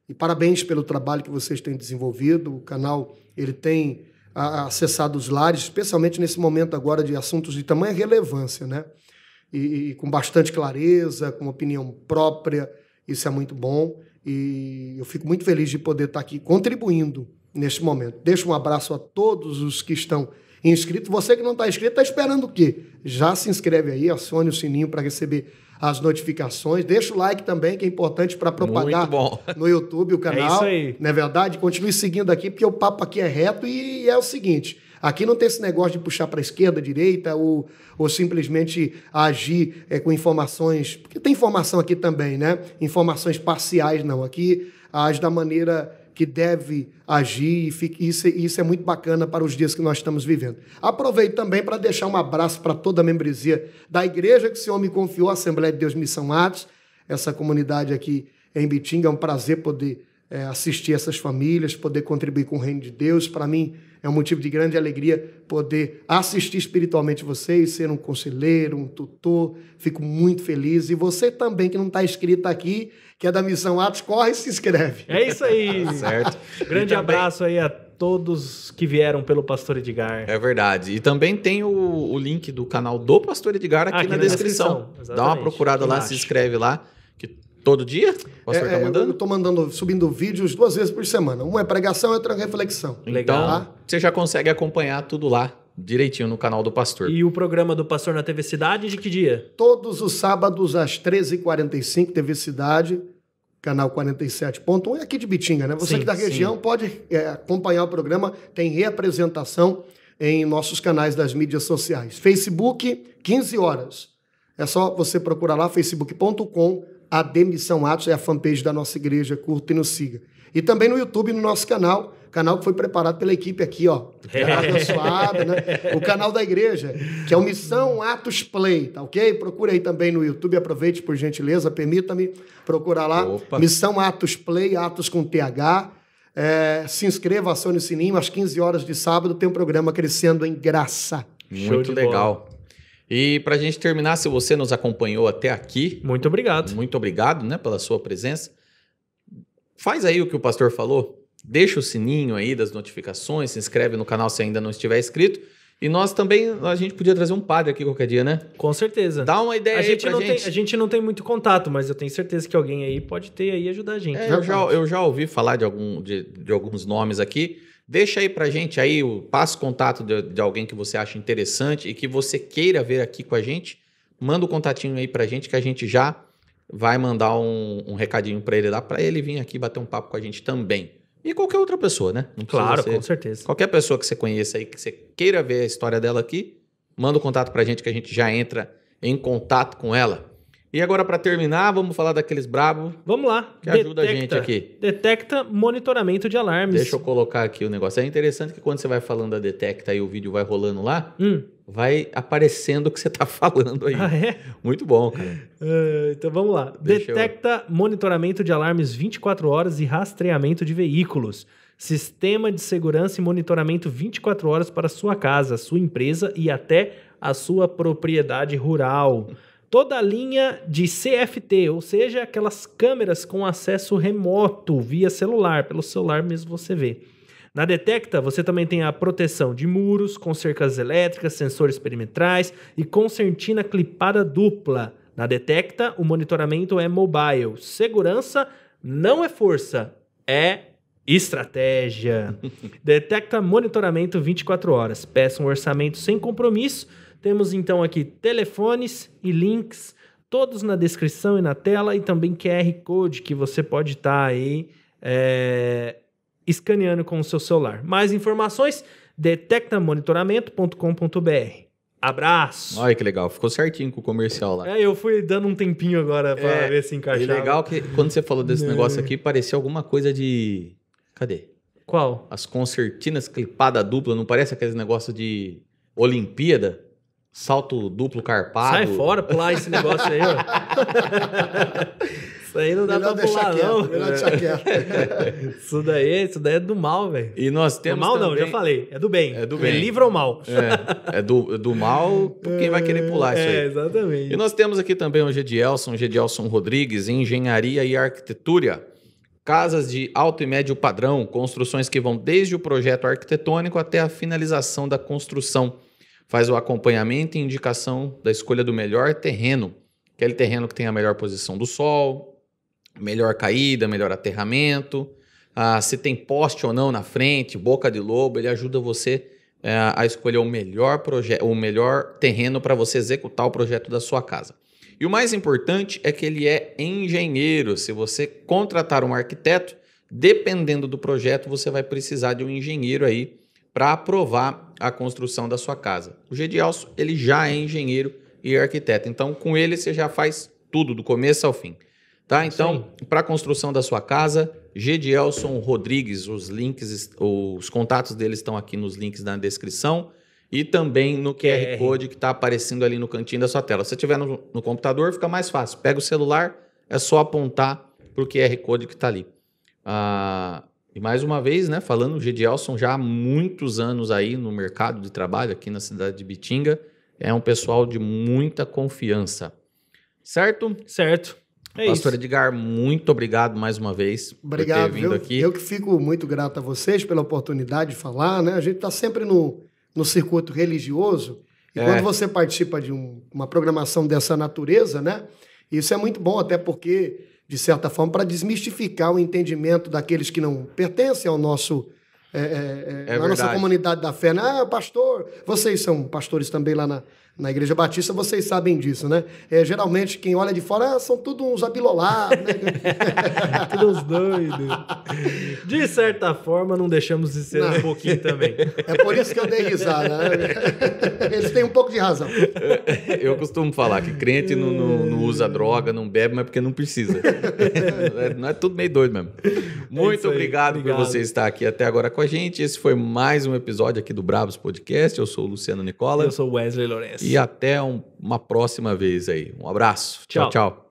E parabéns pelo trabalho que vocês têm desenvolvido. O canal, ele tem acessado os lares, especialmente nesse momento agora de assuntos de tamanha relevância, né? E com bastante clareza, com opinião própria. Isso é muito bom. E eu fico muito feliz de poder estar aqui contribuindo neste momento. Deixo um abraço a todos os que estão inscrito. Você que não está inscrito, está esperando o quê? Já se inscreve aí, acione o sininho para receber as notificações. Deixa o like também, que é importante para propagar no YouTube o canal. É isso aí. Não é verdade? Continue seguindo aqui, porque o papo aqui é reto e é o seguinte, aqui não tem esse negócio de puxar para a esquerda, direita ou simplesmente agir com informações, porque tem informação aqui também, né? Informações parciais, não. Aqui age da maneira que deve agir, e isso é muito bacana para os dias que nós estamos vivendo. Aproveito também para deixar um abraço para toda a membresia da igreja que o Senhor me confiou, a Assembleia de Deus Missão Atos, essa comunidade aqui em Bitinga. É um prazer poder assistir essas famílias, poder contribuir com o reino de Deus. Para mim é um motivo de grande alegria poder assistir espiritualmente vocês, ser um conselheiro, um tutor. Fico muito feliz. E você também que não está inscrito aqui, que é da Missão Atos, corre e se inscreve. É isso aí. Certo. Grande abraço aí a todos que vieram pelo Pastor Edgar. É verdade. E também tem o link do canal do Pastor Edgar aqui na descrição. Dá uma procurada lá, se inscreve lá. Que todo dia o pastor tá mandando? Eu estou subindo vídeos 2 vezes por semana. Uma é pregação e outra é reflexão. Legal. Então, você já consegue acompanhar tudo lá direitinho no canal do pastor. E o programa do Pastor na TV Cidade, de que dia? Todos os sábados às 13h45, TV Cidade, canal 47.1, é aqui de Bitinga, né? Você que da região pode acompanhar o programa, tem reapresentação em nossos canais das mídias sociais. Facebook, 15 horas. É só você procurar lá, facebook.com, AD Missão Atos, é a fanpage da nossa igreja, curta e nos siga. E também no YouTube, no nosso canal que foi preparado pela equipe aqui, ó, abençoada, né? O canal da igreja, que é o Missão Atos Play, tá ok? Procure aí também no YouTube, aproveite por gentileza, permita-me procurar lá. Opa. Missão Atos Play, Atos com TH. Se inscreva, acione o sininho, às 15 horas de sábado tem um programa Crescendo em Graça. Muito legal. E para a gente terminar, se você nos acompanhou até aqui... Muito obrigado. Muito obrigado, né, pela sua presença. Faz aí o que o pastor falou. Deixa o sininho aí das notificações, se inscreve no canal se ainda não estiver inscrito. E nós também, a gente podia trazer um padre aqui qualquer dia, né? Com certeza. Dá uma ideia aí pra gente. A gente não tem muito contato, mas eu tenho certeza que alguém aí pode ter aí e ajudar a gente. Eu já ouvi falar de alguns nomes aqui. Deixa aí pra gente aí, passa o contato de alguém que você acha interessante e que você queira ver aqui com a gente. Manda o contatinho aí pra gente que a gente já vai mandar um recadinho pra ele lá, pra ele vir aqui bater um papo com a gente também. E qualquer outra pessoa, né? Claro, com certeza. Qualquer pessoa que você conheça aí, que você queira ver a história dela aqui, manda o contato pra gente que a gente já entra em contato com ela. E agora, para terminar, vamos falar daqueles brabos Vamos lá. que ajuda a gente aqui. Detecta monitoramento de alarmes. Deixa eu colocar aqui o negócio. É interessante que quando você vai falando da Detecta e o vídeo vai rolando lá, vai aparecendo o que você está falando aí. Ah, é? Muito bom, cara. Então vamos lá. Detecta monitoramento de alarmes 24 horas e rastreamento de veículos. Sistema de segurança e monitoramento 24 horas para sua casa, sua empresa e até a sua propriedade rural. Toda a linha de CFT, ou seja, aquelas câmeras com acesso remoto via celular. Pelo celular mesmo você vê. Na Detecta, você também tem a proteção de muros, com cercas elétricas, sensores perimetrais e concertina clipada dupla. Na Detecta, o monitoramento é mobile. Segurança não é força, é estratégia. Detecta monitoramento 24 horas. Peça um orçamento sem compromisso. Temos então aqui telefones e links, todos na descrição e na tela, e também QR Code que você pode estar aí escaneando com o seu celular. Mais informações, detectamonitoramento.com.br. Abraço! Olha que legal, ficou certinho com o comercial lá. Eu fui dando um tempinho agora para ver se encaixava. E legal que quando você falou desse negócio aqui, parecia alguma coisa de... Cadê? Qual? As concertinas clipada dupla, não parece aqueles negócio de Olimpíada? Salto duplo carpado. Sai fora, pular esse negócio aí, ó. Isso aí não dá pra pular, não. Melhor deixar quieto. Isso daí é do mal, velho. E nós temos do mal também... não, já falei. É do bem. É do bem. Livra o mal. É do mal, quem vai querer pular isso aí. Exatamente. E nós temos aqui também o Gedielson Rodrigues, Engenharia e Arquitetura. Casas de alto e médio padrão, construções que vão desde o projeto arquitetônico até a finalização da construção. Faz o acompanhamento e indicação da escolha do melhor terreno. Aquele terreno que tem a melhor posição do sol, melhor caída, melhor aterramento. Se tem poste ou não na frente, boca de lobo, ele ajuda você a escolher o melhor terreno para você executar o projeto da sua casa. E o mais importante é que ele é engenheiro. Se você contratar um arquiteto, dependendo do projeto, você vai precisar de um engenheiro aí para aprovar a construção da sua casa. O Gedielson, ele já é engenheiro e arquiteto. Então, com ele, você já faz tudo, do começo ao fim. Tá? Então, para a construção da sua casa, Gedielson Rodrigues, os contatos dele estão aqui nos links na descrição e também no QR Code que está aparecendo ali no cantinho da sua tela. Se você estiver no computador, fica mais fácil. Pega o celular, é só apontar para o QR Code que está ali. E mais uma vez, né, falando, o Gedielson já há muitos anos aí no mercado de trabalho aqui na cidade de Bitinga. É um pessoal de muita confiança. Certo? Certo. Pastor Edgar, muito obrigado mais uma vez por ter vindo aqui. Eu que fico muito grato a vocês pela oportunidade de falar, né? A gente está sempre no circuito religioso e quando você participa de uma programação dessa natureza, né? Isso é muito bom, até porque, de certa forma, para desmistificar o entendimento daqueles que não pertencem ao nosso... na nossa comunidade da fé, né? Pastor, vocês são pastores também lá na Igreja Batista, vocês sabem disso, né? Geralmente, quem olha de fora são todos uns abilolados, né? Todos doidos. De certa forma, não deixamos de ser um pouquinho também. É por isso que eu dei risada. Eles têm um pouco de razão. Eu costumo falar que crente não usa droga, não bebe, mas porque não precisa. Não é tudo meio doido mesmo. Muito obrigado por você estar aqui até agora com a gente. Esse foi mais um episódio aqui do Brabos Podcast. Eu sou o Luciano Nicola. Eu sou o Wesley Lourenço. E até uma próxima vez aí. Um abraço. Tchau, tchau.